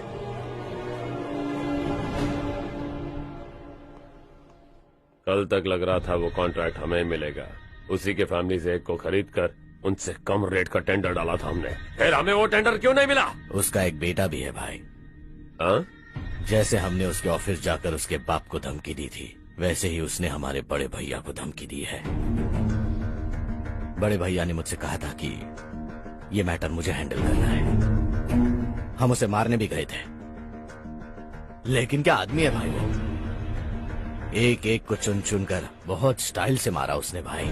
कल तक लग रहा था वो कॉन्ट्रैक्ट हमें मिलेगा, उसी के फैमिली से एक को खरीद कर उनसे कम रेट का टेंडर डाला था हमने, फिर हमें वो टेंडर क्यों नहीं मिला? उसका एक बेटा भी है भाई। हाँ? जैसे हमने उसके ऑफिस जाकर उसके बाप को धमकी दी थी, वैसे ही उसने हमारे बड़े भैया को धमकी दी है। बड़े भैया ने मुझसे कहा था कि ये मैटर मुझे हैंडल करना है। हम उसे मारने भी गए थे, लेकिन क्या आदमी है भाई वो। एक एक को चुन चुन कर बहुत स्टाइल से मारा उसने भाई,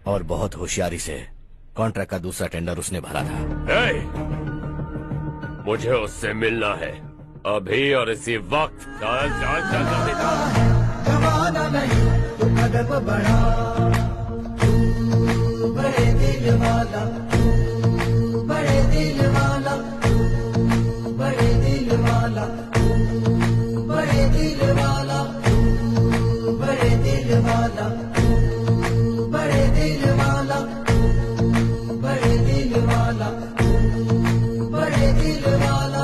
और बहुत होशियारी से कॉन्ट्रैक्ट का दूसरा टेंडर उसने भरा था। मुझे उससे मिलना है अभी और इसी वक्त। चल चल चल जल्दी चल। जमाना नहीं तू कदम बढ़ा, तू बड़े दिल वाला, तू बड़े दिल वाला, तू बड़े दिल वाला, तू बड़े दिल वाला, तू बड़े दिल वाला, तू बड़े दिल वाला, तू बड़े दिल वाला, तू बड़े दिल वाला।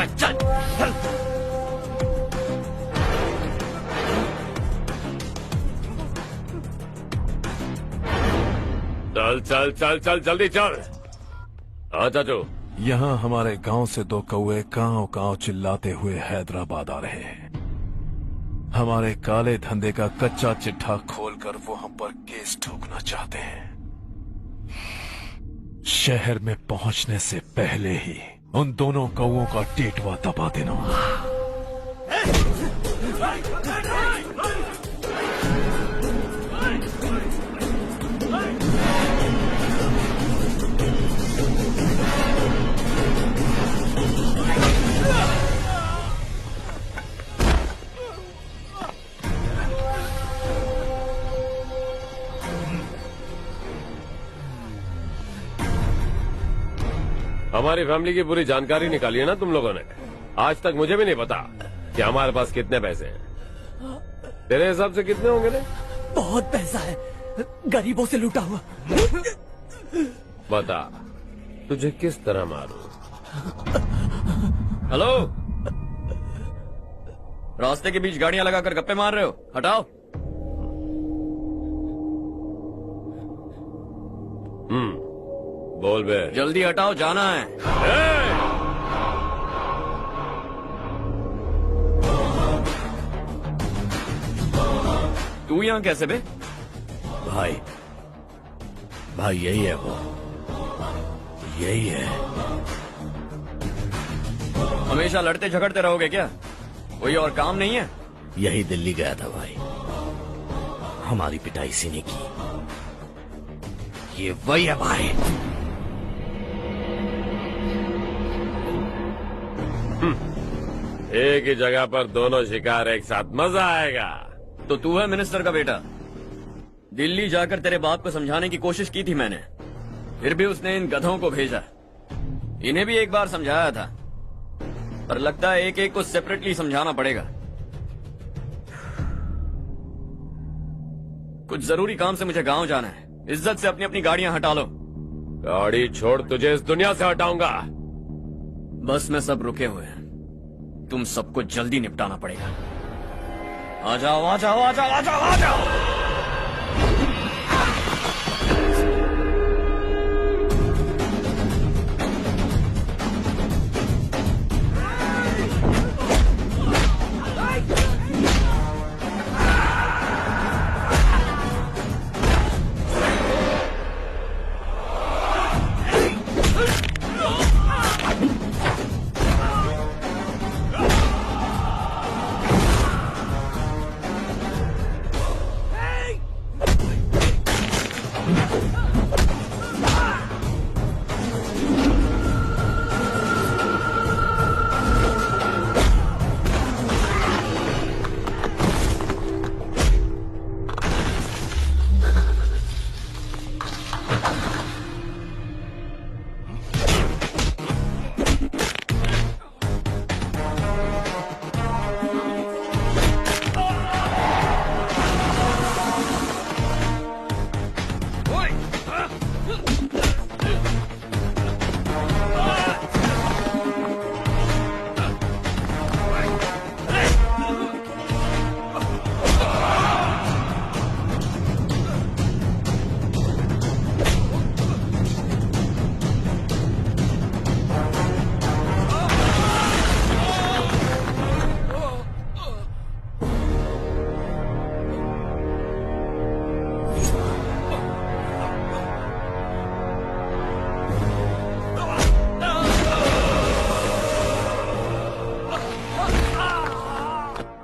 चल चल चल चल चल जल्दी चल। हाँ चाचू। यहाँ हमारे गांव से 2 कौए कांव कांव चिल्लाते हुए हैदराबाद आ रहे हैं। हमारे काले धंधे का कच्चा चिट्ठा खोलकर वो हम पर केस ठोकना चाहते हैं। शहर में पहुंचने से पहले ही उन दोनों कौओं का टेटवा दबा देना। हमारी फैमिली की पूरी जानकारी निकाली है ना तुम लोगों ने। आज तक मुझे भी नहीं पता कि हमारे पास कितने पैसे हैं। तेरे हिसाब से कितने होंगे ने? बहुत पैसा है, गरीबों से लूटा हुआ। बता तुझे किस तरह मारूं? हेलो, रास्ते के बीच गाड़ियां लगाकर गप्पे मार रहे हो? हटाओ। बोल बे। जल्दी हटाओ, जाना है। तू यहाँ कैसे बे? भाई यही है वो, यही है। हमेशा लड़ते झगड़ते रहोगे क्या? कोई और काम नहीं है? यही दिल्ली गया था भाई, हमारी पिटाई इसी ने की। ये वही है भाई। एक ही जगह पर दोनों शिकार एक साथ, मजा आएगा। तो तू है मिनिस्टर का बेटा? दिल्ली जाकर तेरे बाप को समझाने की कोशिश की थी मैंने, फिर भी उसने इन गधों को भेजा। इन्हें भी एक बार समझाया था, पर लगता है एक एक को सेपरेटली समझाना पड़ेगा। कुछ जरूरी काम से मुझे गांव जाना है। इज्जत से अपनी अपनी गाड़ियां हटा लो। गाड़ी छोड़, तुझे इस दुनिया से हटाऊंगा। बस में सब रुके हुए हैं, तुम सबको जल्दी निपटाना पड़ेगा। आ जाओ आ जाओ आ जाओ आ जाओ आ जाओ।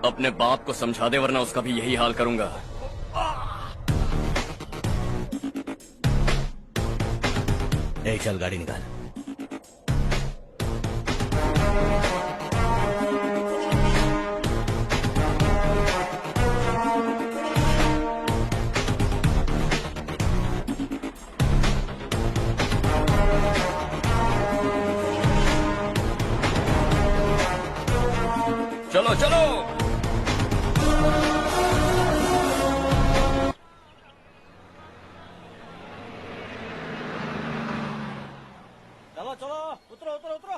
अपने बाप को समझा दे, वरना उसका भी यही हाल करूंगा। ए, चल गाड़ी निकाल। चलो चलो। चलो चलो, उतरो उतरो उतरो।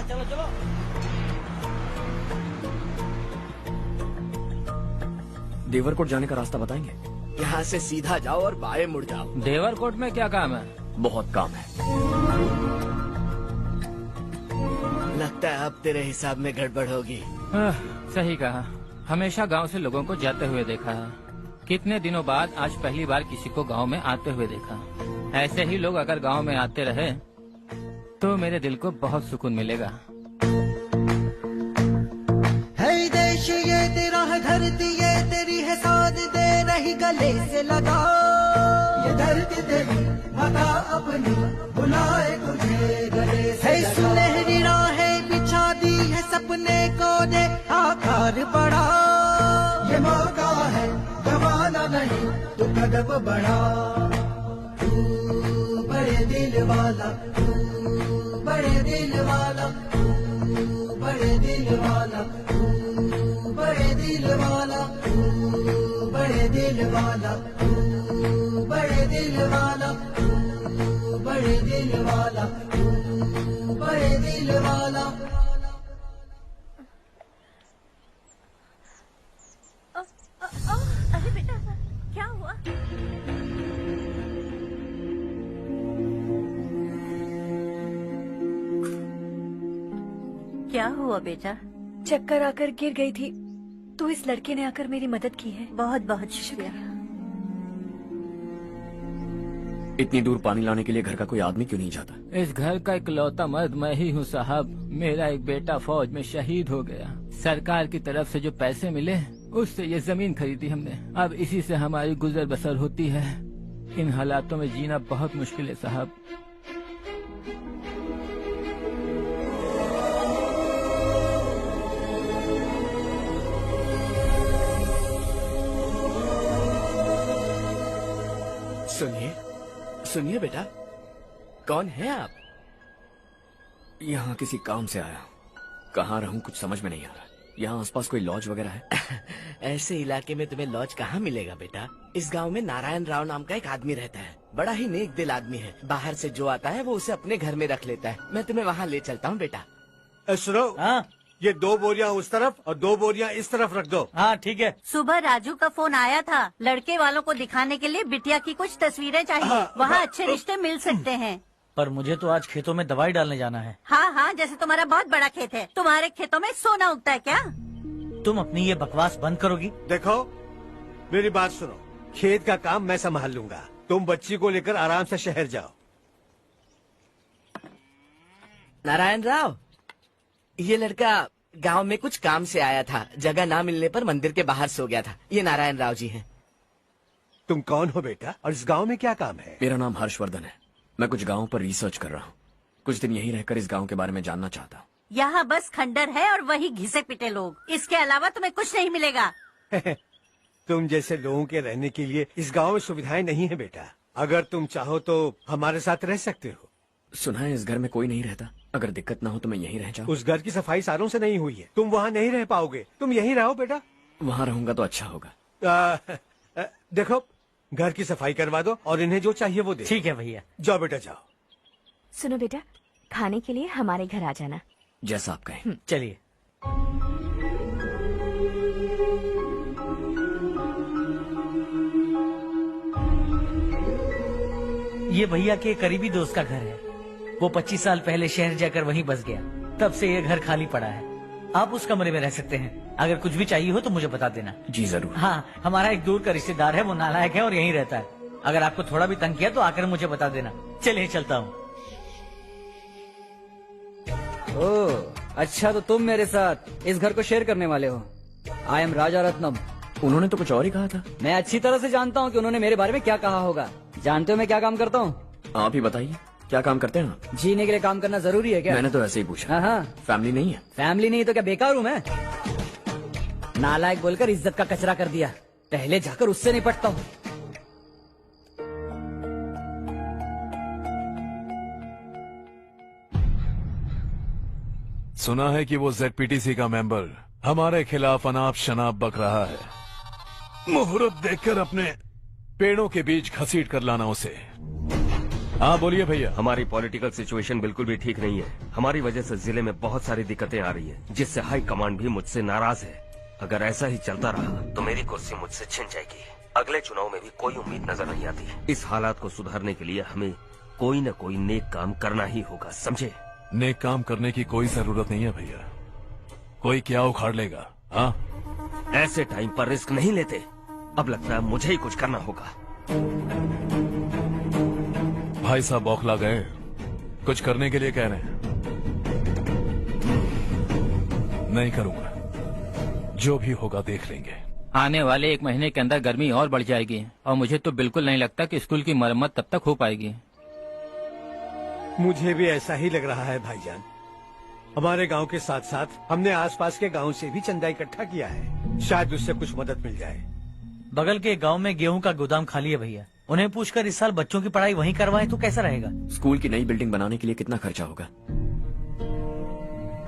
चलो चलो। देवरकोट जाने का रास्ता बताएंगे? यहाँ से सीधा जाओ और बाएं मुड़ जाओ। देवरकोट में क्या काम है? बहुत काम है। लगता है अब तेरे हिसाब में गड़बड़ होगी। सही कहा। हमेशा गांव से लोगों को जाते हुए देखा है। कितने दिनों बाद आज पहली बार किसी को गांव में आते हुए देखा। ऐसे ही लोग अगर गांव में आते रहे तो मेरे दिल को बहुत सुकून मिलेगा। है देश ये तेरा है, धरती ये तेरी है, साथ दे रही गले से लगा। ये धरती तेरी माता अपनी बुलाए तुझे गले से लगा। सुनहरी राहें बिछा दी है, सपने को दे आकार बढ़ा। ये मौका है गवाना नहीं, तू कदम बढ़ा। तू बड़े दिल वाला, तू बड़े दिल वाला, तू बड़े दिल वाला, तू बड़े दिल वाला, तू बड़े दिल वाला, तू बड़े दिल वाला, तू बड़े दिल वाला, तू बड़े दिल वाला। अरे बेटा क्या हुआ? क्या हुआ बेटा? चक्कर आकर गिर गई थी तो इस लड़के ने आकर मेरी मदद की है। बहुत बहुत शुक्रिया। इतनी दूर पानी लाने के लिए घर का कोई आदमी क्यों नहीं जाता? इस घर का इकलौता मर्द मैं ही हूँ साहब। मेरा एक बेटा फौज में शहीद हो गया। सरकार की तरफ से जो पैसे मिले उससे ये जमीन खरीदी हमने। अब इसी से हमारी गुजर बसर होती है। इन हालातों में जीना बहुत मुश्किल है साहब। सुनिए सुनिए बेटा, कौन है आप? यहाँ किसी काम से आया। कहाँ रहूँ कुछ समझ में नहीं आ रहा। यहाँ आसपास कोई लॉज वगैरह है? ऐसे इलाके में तुम्हें लॉज कहाँ मिलेगा बेटा? इस गांव में नारायण राव नाम का एक आदमी रहता है। बड़ा ही नेक दिल आदमी है। बाहर से जो आता है वो उसे अपने घर में रख लेता है। मैं तुम्हें वहाँ ले चलता हूँ बेटा। सुनो, ये 2 बोरियां उस तरफ और 2 बोरियां इस तरफ रख दो। हाँ ठीक है। सुबह राजू का फोन आया था, लड़के वालों को दिखाने के लिए बिटिया की कुछ तस्वीरें चाहिए। वहाँ अच्छे रिश्ते मिल सकते हैं। पर मुझे तो आज खेतों में दवाई डालने जाना है। हाँ हाँ, जैसे तुम्हारा बहुत बड़ा खेत है। तुम्हारे खेतों में सोना उगता है क्या? तुम अपनी ये बकवास बंद करोगी? देखो मेरी बात सुनो, खेत का काम मैं संभाल लूंगा। तुम बच्ची को लेकर आराम से शहर जाओ। नारायण राव, ये लड़का गांव में कुछ काम से आया था। जगह ना मिलने पर मंदिर के बाहर सो गया था। ये नारायण राव जी हैं। तुम कौन हो बेटा और इस गांव में क्या काम है? मेरा नाम हर्षवर्धन है। मैं कुछ गाँव पर रिसर्च कर रहा हूँ। कुछ दिन यहीं रहकर इस गाँव के बारे में जानना चाहता हूँ। यहाँ बस खंडर है और वही घिसे पिटे लोग। इसके अलावा तुम्हें कुछ नहीं मिलेगा। तुम जैसे लोगों के रहने के लिए इस गांव में सुविधाएं नहीं है बेटा। अगर तुम चाहो तो हमारे साथ रह सकते हो। सुना है इस घर में कोई नहीं रहता। अगर दिक्कत ना हो तो मैं यहीं रह जाऊँ। उस घर की सफाई सालों से नहीं हुई है। तुम वहाँ नहीं रह पाओगे। तुम यहीं रहो बेटा। वहाँ रहूंगा तो अच्छा होगा। देखो, घर की सफाई करवा दो और इन्हें जो चाहिए वो दे। ठीक है भैया। जाओ बेटा जाओ। सुनो बेटा, खाने के लिए हमारे घर आ जाना। जैसा आप कहें। चलिए। ये भैया के करीबी दोस्त का घर है। वो 25 साल पहले शहर जाकर वहीं बस गया। तब से ये घर खाली पड़ा है। आप उस कमरे में रह सकते हैं। अगर कुछ भी चाहिए हो तो मुझे बता देना। जी जरूर। हाँ, हमारा एक दूर का रिश्तेदार है, वो नालायक है और यहीं रहता है। अगर आपको थोड़ा भी तंग किया तो आकर मुझे बता देना। चलिए चलता हूँ। ओह अच्छा, तो तुम मेरे साथ इस घर को शेयर करने वाले हो। आई एम राजा रत्नम। उन्होंने तो कुछ और ही कहा था। मैं अच्छी तरह से जानता हूँ कि उन्होंने मेरे बारे में क्या कहा होगा। जानते हो मैं क्या काम करता हूँ? आप ही बताइए, क्या काम करते हैं आप? जीने के लिए काम करना जरूरी है क्या? मैंने तो ऐसे ही पूछा। हाँ। फैमिली नहीं है? फैमिली नहीं तो क्या बेकार हूँ मैं? नालायक बोलकर इज्जत का कचरा कर दिया। पहले जाकर उससे निपटता हूँ। सुना है कि वो ZPTC का मेंबर हमारे खिलाफ अनाप शनाप बक रहा है। मुहूर्त देखकर अपने पेड़ों के बीच घसीट कर लाना उसे। हाँ बोलिए भैया। हमारी पॉलिटिकल सिचुएशन बिल्कुल भी ठीक नहीं है। हमारी वजह से जिले में बहुत सारी दिक्कतें आ रही है, जिससे हाई कमांड भी मुझसे नाराज है। अगर ऐसा ही चलता रहा तो मेरी कुर्सी मुझसे छिन जाएगी। अगले चुनाव में भी कोई उम्मीद नजर नहीं आती। इस हालात को सुधारने के लिए हमें कोई न कोई नेक काम करना ही होगा, समझे? नेक काम करने की कोई जरूरत नहीं है भैया, कोई क्या उखाड़ लेगा। हाँ, ऐसे टाइम पर रिस्क नहीं लेते। अब लगता है मुझे ही कुछ करना होगा। भाई साहब बौखला गए, कुछ करने के लिए कह रहे हैं। नहीं करूंगा, जो भी होगा देख लेंगे। आने वाले 1 महीने के अंदर गर्मी और बढ़ जाएगी और मुझे तो बिल्कुल नहीं लगता कि स्कूल की मरम्मत तब तक हो पाएगी। मुझे भी ऐसा ही लग रहा है भाईजान। हमारे गांव के साथ साथ हमने आसपास के गांव से भी चंदा इकट्ठा किया है, शायद उससे कुछ मदद मिल जाए। बगल के गांव में गेहूं का गोदाम खाली है भैया, उन्हें पूछकर इस साल बच्चों की पढ़ाई वहीं करवाएं तो कैसा रहेगा? स्कूल की नई बिल्डिंग बनाने के लिए कितना खर्चा होगा?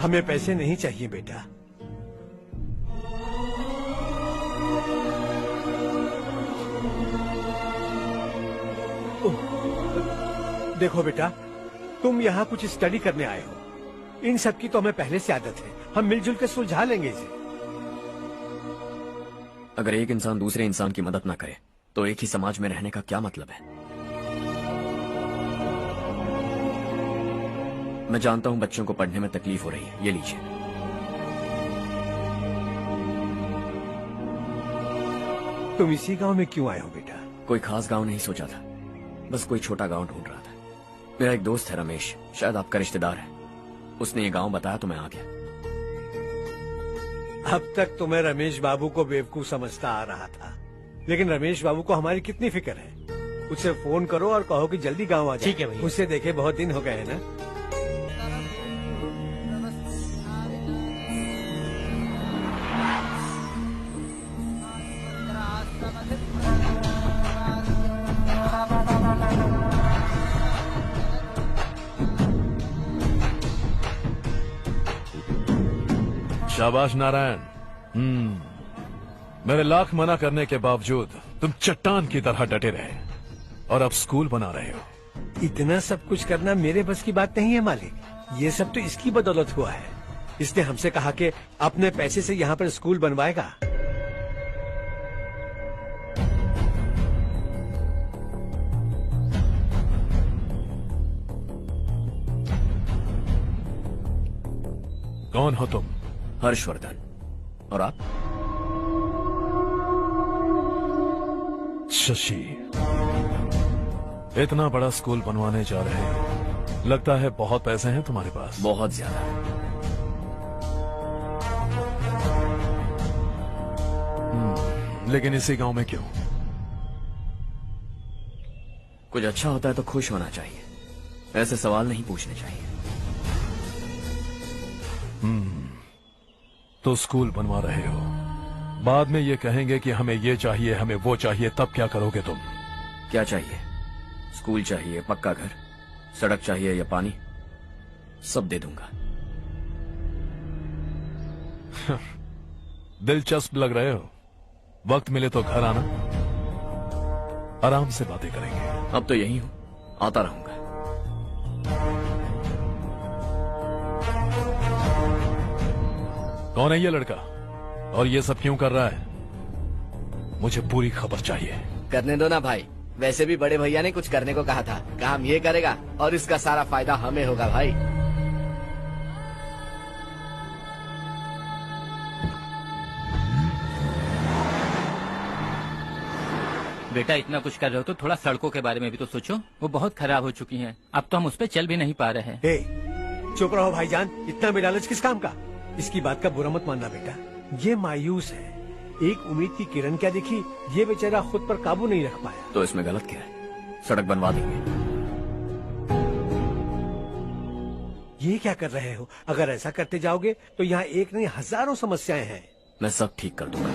हमें पैसे नहीं चाहिए बेटा। देखो बेटा, तुम यहाँ कुछ स्टडी करने आए हो, इन सब की तो हमें पहले से आदत है। हम मिलजुल के सुलझा लेंगे इसे। अगर एक इंसान दूसरे इंसान की मदद ना करे तो एक ही समाज में रहने का क्या मतलब है? मैं जानता हूं बच्चों को पढ़ने में तकलीफ हो रही है, ये लीजिए। तुम इसी गांव में क्यों आए हो बेटा? कोई खास गांव नहीं सोचा था, बस कोई छोटा गांव ढूंढ रहा था। मेरा एक दोस्त है रमेश, शायद आपका रिश्तेदार है, उसने ये गांव बताया तो मैं आ गया। अब तक तो मैं रमेश बाबू को बेवकूफ समझता आ रहा था, लेकिन रमेश बाबू को हमारी कितनी फिक्र है। उसे फोन करो और कहो कि जल्दी गांव आ जाए। ठीक है भैया। उससे देखे बहुत दिन हो गए हैं ना। शाबाश नारायण। मेरे लाख मना करने के बावजूद तुम चट्टान की तरह डटे रहे और अब स्कूल बना रहे हो। इतना सब कुछ करना मेरे बस की बात नहीं है मालिक, ये सब तो इसकी बदौलत हुआ है। इसने हमसे कहा कि अपने पैसे से यहाँ पर स्कूल बनवाएगा। कौन हो तुम? हर्षवर्धन। और आप? शशि। इतना बड़ा स्कूल बनवाने जा रहे हो, लगता है बहुत पैसे हैं तुम्हारे पास। बहुत ज्यादा। लेकिन इसी गांव में क्यों? कुछ अच्छा होता है तो खुश होना चाहिए, ऐसे सवाल नहीं पूछने चाहिए। तो स्कूल बनवा रहे हो, बाद में ये कहेंगे कि हमें ये चाहिए, हमें वो चाहिए, तब क्या करोगे तुम? क्या चाहिए? स्कूल चाहिए, पक्का घर, सड़क चाहिए या पानी, सब दे दूंगा। दिलचस्प लग रहे हो। वक्त मिले तो घर आना, आराम से बातें करेंगे। अब तो यही हूं, आता रहूंगा। कौन है ये लड़का और ये सब क्यों कर रहा है? मुझे पूरी खबर चाहिए। करने दो ना भाई, वैसे भी बड़े भैया ने कुछ करने को कहा था, काम ये करेगा और इसका सारा फायदा हमें होगा भाई। बेटा इतना कुछ कर रहे हो तो थोड़ा सड़कों के बारे में भी तो सोचो, वो बहुत खराब हो चुकी हैं। अब तो हम उस पर चल भी नहीं पा रहे हैं। चुप रहो भाईजान, इतना बेलालच किस काम का? इसकी बात का बुरा मत मानना बेटा, ये मायूस है। एक उम्मीद की किरण क्या दिखी, ये बेचारा खुद पर काबू नहीं रख पाया। तो इसमें गलत क्या है? सड़क बनवा देंगे। ये क्या कर रहे हो? अगर ऐसा करते जाओगे तो यहाँ एक नहीं हजारों समस्याएं हैं। मैं सब ठीक कर दूंगा।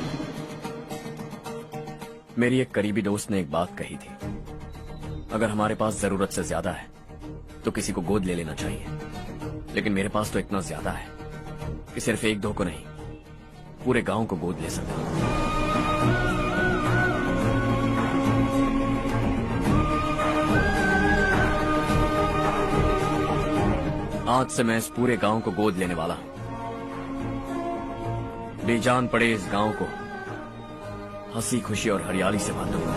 मेरी एक करीबी दोस्त ने एक बात कही थी, अगर हमारे पास जरूरत से ज्यादा है तो किसी को गोद ले लेना चाहिए। लेकिन मेरे पास तो इतना ज्यादा है कि सिर्फ एक दो को नहीं, पूरे गांव को गोद ले सकता हूं। आज से मैं इस पूरे गांव को गोद लेने वाला हूं। बेजान पड़े इस गांव को हंसी खुशी और हरियाली से भर दूंगा।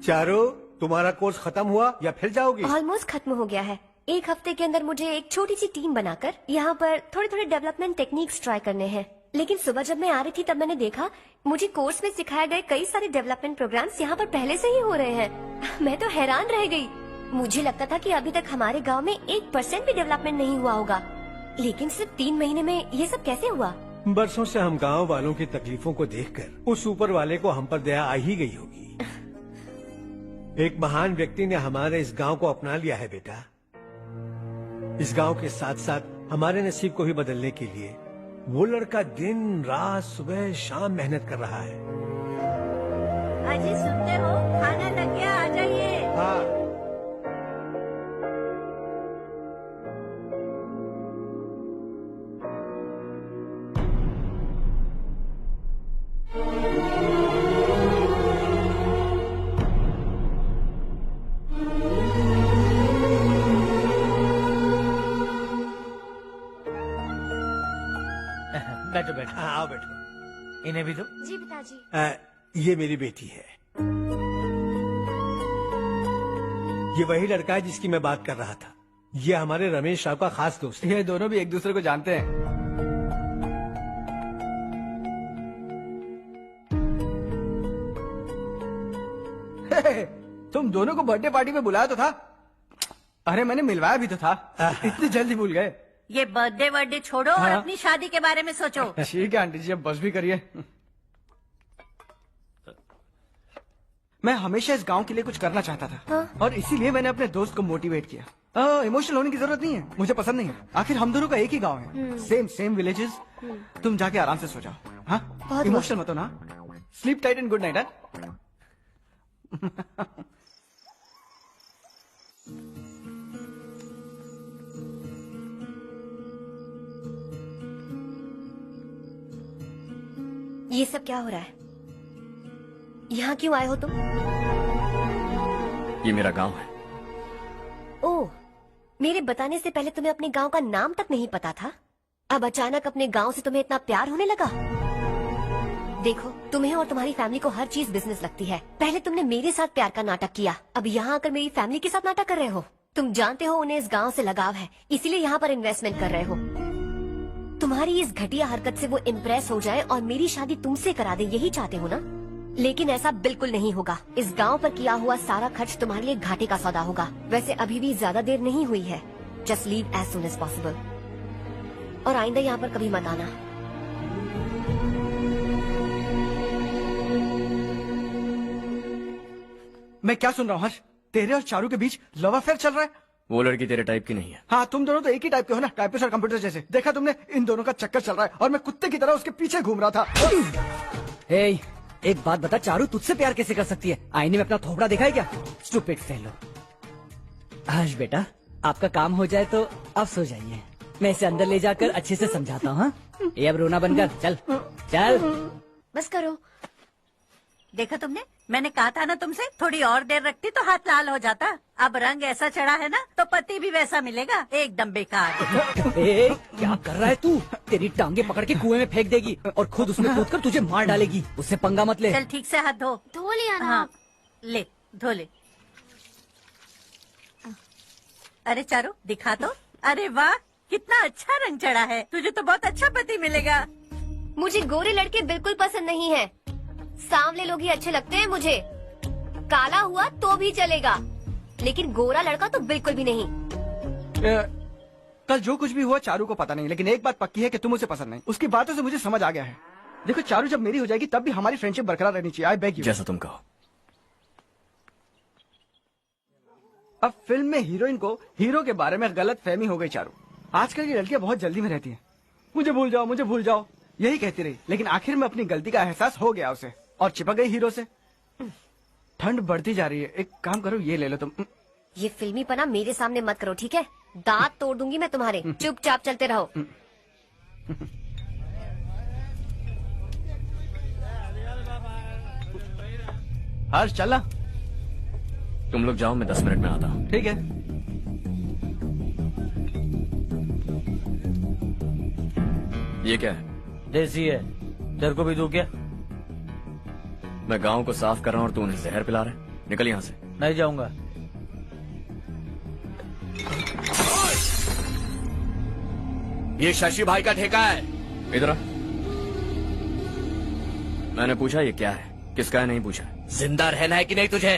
चारो, तुम्हारा कोर्स खत्म हुआ या फिर जाओगी? ऑलमोस्ट खत्म हो गया है। एक हफ्ते के अंदर मुझे एक छोटी सी टीम बनाकर यहाँ पर थोड़े थोड़े डेवलपमेंट टेक्निक्स ट्राई करने हैं। लेकिन सुबह जब मैं आ रही थी तब मैंने देखा मुझे कोर्स में सिखाए गए कई सारे डेवलपमेंट प्रोग्राम्स यहाँ पर पहले से ही हो रहे हैं। मैं तो हैरान रह गई। मुझे लगता था कि अभी तक हमारे गाँव में 1% भी डेवलपमेंट नहीं हुआ होगा, लेकिन सिर्फ 3 महीने में ये सब कैसे हुआ? बरसों से हम गांव वालों की तकलीफों को देखकर उस ऊपर वाले को हम पर दया आ ही गई होगी। एक महान व्यक्ति ने हमारे इस गांव को अपना लिया है बेटा। इस गांव के साथ साथ हमारे नसीब को भी बदलने के लिए वो लड़का दिन रात सुबह शाम मेहनत कर रहा है। अजी सुनते हो, खाना लग गया, आ जाइए। हाँ। बैठो बैठो। हाँ, आओ बैठो। इन्हें भी दो। जी पिताजी। ये मेरी बेटी है। ये वही लड़का है जिसकी मैं बात कर रहा था। ये हमारे रमेश राव का खास दोस्त है। ये दोनों भी एक दूसरे को जानते हैं। तुम दोनों को बर्थडे पार्टी में बुलाया तो था। अरे मैंने मिलवाया भी तो था। इतनी जल्दी भूल गए। ये बर्थडे वर्डे छोड़ो और अपनी शादी के बारे में सोचो। ठीक है आंटी जी, अब बस भी करिए। मैं हमेशा इस गांव के लिए कुछ करना चाहता था। और इसीलिए मैंने अपने दोस्त को मोटिवेट किया। इमोशनल होने की जरूरत नहीं है, मुझे पसंद नहीं है। आखिर हम दोनों का एक ही गांव है, सेम विलेजेस। तुम जाके आराम से सो जाओ। हाँ, इमोशनल मत हो ना। Sleep tight and good night. ये सब क्या हो रहा है? यहाँ क्यों आए हो तुम? ये मेरा गांव है। ओह, मेरे बताने से पहले तुम्हें अपने गांव का नाम तक नहीं पता था? अब अचानक अपने गांव से तुम्हें इतना प्यार होने लगा? देखो, तुम्हें और तुम्हारी फैमिली को हर चीज बिजनेस लगती है। पहले तुमने मेरे साथ प्यार का नाटक किया, अब यहाँ आकर मेरी फैमिली के साथ नाटक कर रहे हो। तुम जानते हो उन्हें इस गांव से लगाव है, इसीलिए यहाँ पर इन्वेस्टमेंट कर रहे हो। तुम्हारी इस घटिया हरकत से वो इम्प्रेस हो जाए और मेरी शादी तुमसे करा दे, यही चाहते हो ना? लेकिन ऐसा बिल्कुल नहीं होगा। इस गांव पर किया हुआ सारा खर्च तुम्हारे लिए घाटे का सौदा होगा। वैसे अभी भी ज्यादा देर नहीं हुई है। Just leave as soon as possible. और आइंदा यहाँ पर कभी मत आना। मैं क्या सुन रहा हूँ हर्ष? तेरे और चारू के बीच लव अफेयर चल रहा है? वो लड़की तेरे टाइप की नहीं है। हाँ, तुम दोनों तो एक ही टाइप के हो ना, टाइपिस्ट और कंप्यूटर जैसे। देखा तुमने, इन दोनों का चक्कर चल रहा है और मैं कुत्ते की तरह उसके पीछे घूम रहा था। हे, एक बात बता, चारू तुझसे प्यार कैसे कर सकती है? आईने में अपना थोपड़ा देखा है क्या? Stupid fellow. हर्ष बेटा, आपका काम हो जाए तो आप सो जाइए। मैं इसे अंदर ले जाकर अच्छे से समझाता हूँ। हाँ? ये अब रोना बनकर चल चल। बस करो। देखा तुमने, मैंने कहा था ना तुमसे, थोड़ी और देर रखती तो हाथ लाल हो जाता। अब रंग ऐसा चढ़ा है ना तो पति भी वैसा मिलेगा। एकदम बेकार। क्या कर रहा है तू? तेरी टांगे पकड़ के कुएं में फेंक देगी और खुद उसमें कूदकर तुझे मार डालेगी। उससे पंगा मत ले। चल ठीक से हाथ धो। धो लिया ना। हाँ, ले धो ले। अरे चारू दिखा तो। अरे वाह, कितना अच्छा रंग चढ़ा है। तुझे तो बहुत अच्छा पति मिलेगा। मुझे गोरे लड़के बिल्कुल पसंद नहीं है। सांवले लोग ही अच्छे लगते हैं मुझे। काला हुआ तो भी चलेगा, लेकिन गोरा लड़का तो बिल्कुल भी नहीं। कल जो कुछ भी हुआ चारू को पता नहीं, लेकिन एक बात पक्की है कि तुम उसे पसंद नहीं। उसकी बातों से मुझे समझ आ गया है। देखो चारू जब मेरी हो जाएगी तब भी हमारी फ्रेंडशिप बरकरार रहनी चाहिए। I beg you. जैसा तुम कहो। अब फिल्म में हीरोइन को हीरो के बारे में गलत फहमी हो गई चारू। आजकल की लड़कियां बहुत जल्दी में रहती हैं। मुझे भूल जाओ, मुझे भूल जाओ, यही कहती रही, लेकिन आखिर में अपनी गलती का एहसास हो गया उसे और चिपक गई हीरो से। ठंड बढ़ती जा रही है, एक काम करो ये ले लो तुम। ये फिल्मी पना मेरे सामने मत करो, ठीक है? दांत तोड़ दूंगी मैं तुम्हारे। चुपचाप चलते रहो। हर्ष चला। तुम लोग जाओ, मैं 10 मिनट में आता हूँ। ठीक है। ये क्या है? देसी है। तेरे को भी दूं क्या? मैं गांव को साफ कर रहा हूँ और तू उन्हें जहर पिला रहा है। निकल यहाँ से। नहीं जाऊंगा। ये शशि भाई का ठेका है। इधर आ। मैंने पूछा ये क्या है, किसका है नहीं पूछा। जिंदा रहना है कि नहीं तुझे?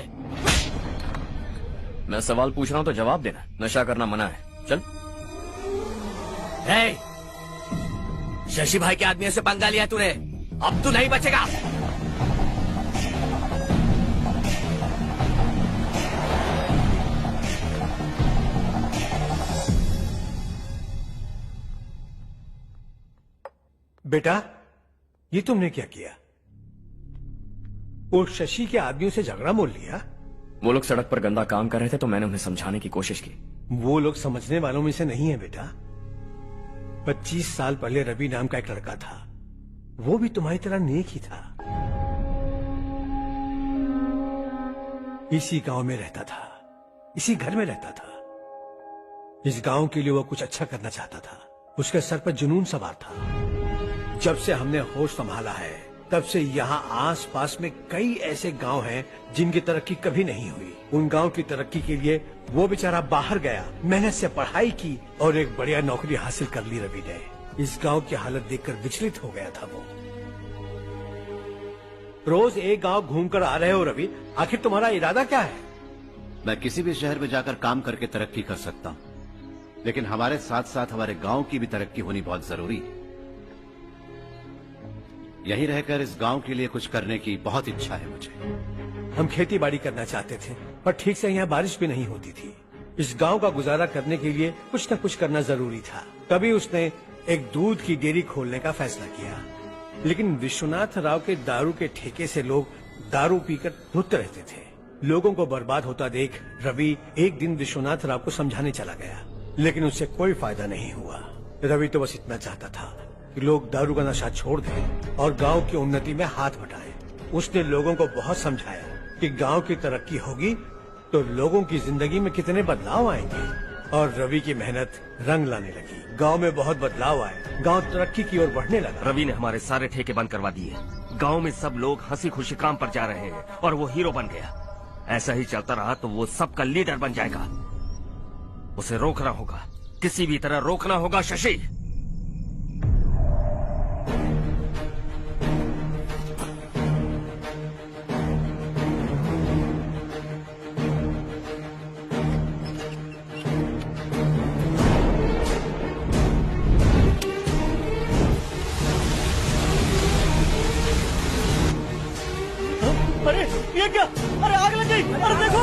मैं सवाल पूछ रहा हूँ तो जवाब देना। नशा करना मना है। चल। हे, शशि भाई के आदमियों से पंगा लिया तूने, अब तू नहीं बचेगा। बेटा, ये तुमने क्या किया? वो शशि के आदमियों से झगड़ा मोल लिया? वो लोग सड़क पर गंदा काम कर रहे थे तो मैंने उन्हें समझाने की कोशिश की। वो लोग समझने वालों में से नहीं है बेटा। 25 साल पहले रवि नाम का एक लड़का था, वो भी तुम्हारी तरह नेक ही था। इसी गांव में रहता था, इसी घर में रहता था। इस गांव के लिए वो कुछ अच्छा करना चाहता था। उसके सर पर जुनून सवार था। जब से हमने होश संभाला है तब से यहाँ आस पास में कई ऐसे गांव हैं जिनकी तरक्की कभी नहीं हुई। उन गांव की तरक्की के लिए वो बेचारा बाहर गया, मेहनत से पढ़ाई की और एक बढ़िया नौकरी हासिल कर ली रवि ने। इस गांव की हालत देखकर विचलित हो गया था वो। रोज एक गांव घूमकर आ रहे हो रवि, आखिर तुम्हारा इरादा क्या है? मैं किसी भी शहर में जाकर काम करके तरक्की कर सकता हूँ, लेकिन हमारे साथ साथ हमारे गांव की भी तरक्की होनी बहुत जरूरी है। यहीं रहकर इस गांव के लिए कुछ करने की बहुत इच्छा है मुझे। हम खेती बाड़ी करना चाहते थे, पर ठीक से यहाँ बारिश भी नहीं होती थी। इस गांव का गुजारा करने के लिए कुछ न कुछ करना जरूरी था। तभी उसने एक दूध की डेयरी खोलने का फैसला किया। लेकिन विश्वनाथ राव के दारू के ठेके से लोग दारू पीकर धुत रहते थे। लोगों को बर्बाद होता देख रवि एक दिन विश्वनाथ राव को समझाने चला गया, लेकिन उससे कोई फायदा नहीं हुआ। रवि तो बस इतना चाहता था कि लोग दारू का नशा छोड़ दें और गांव की उन्नति में हाथ बटाएं। उसने लोगों को बहुत समझाया कि गांव की तरक्की होगी तो लोगों की जिंदगी में कितने बदलाव आएंगे, और रवि की मेहनत रंग लाने लगी। गांव में बहुत बदलाव आए, गांव तरक्की की ओर बढ़ने लगा। रवि ने हमारे सारे ठेके बंद करवा दिए। गांव में सब लोग हंसी खुशी काम पर जा रहे हैं और वो हीरो बन गया। ऐसा ही चलता रहा तो वो सबका लीडर बन जाएगा। उसे रोकना होगा, किसी भी तरह रोकना होगा शशि। अरे ये क्या? अरे आग लग गई! अरे देखो!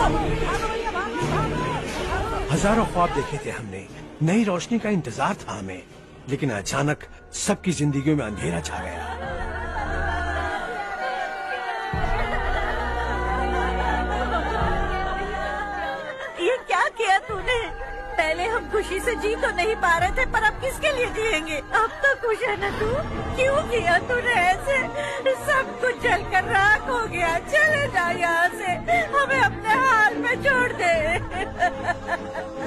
हजारों ख्वाब देखे थे हमने, नई रोशनी का इंतजार था हमें, लेकिन अचानक सबकी जिंदगियों में अंधेरा छा गया। ये क्या किया तूने? पहले हम खुशी से जी तो नहीं पा रहे थे, पर अब किसके लिए जिएंगे? अब तो खुश है ना तू? क्यों किया तूने ऐसे? सब कुछ जलकर राख हो गया। चले जा यहाँ से, हमें अपने हाल में छोड़ दे।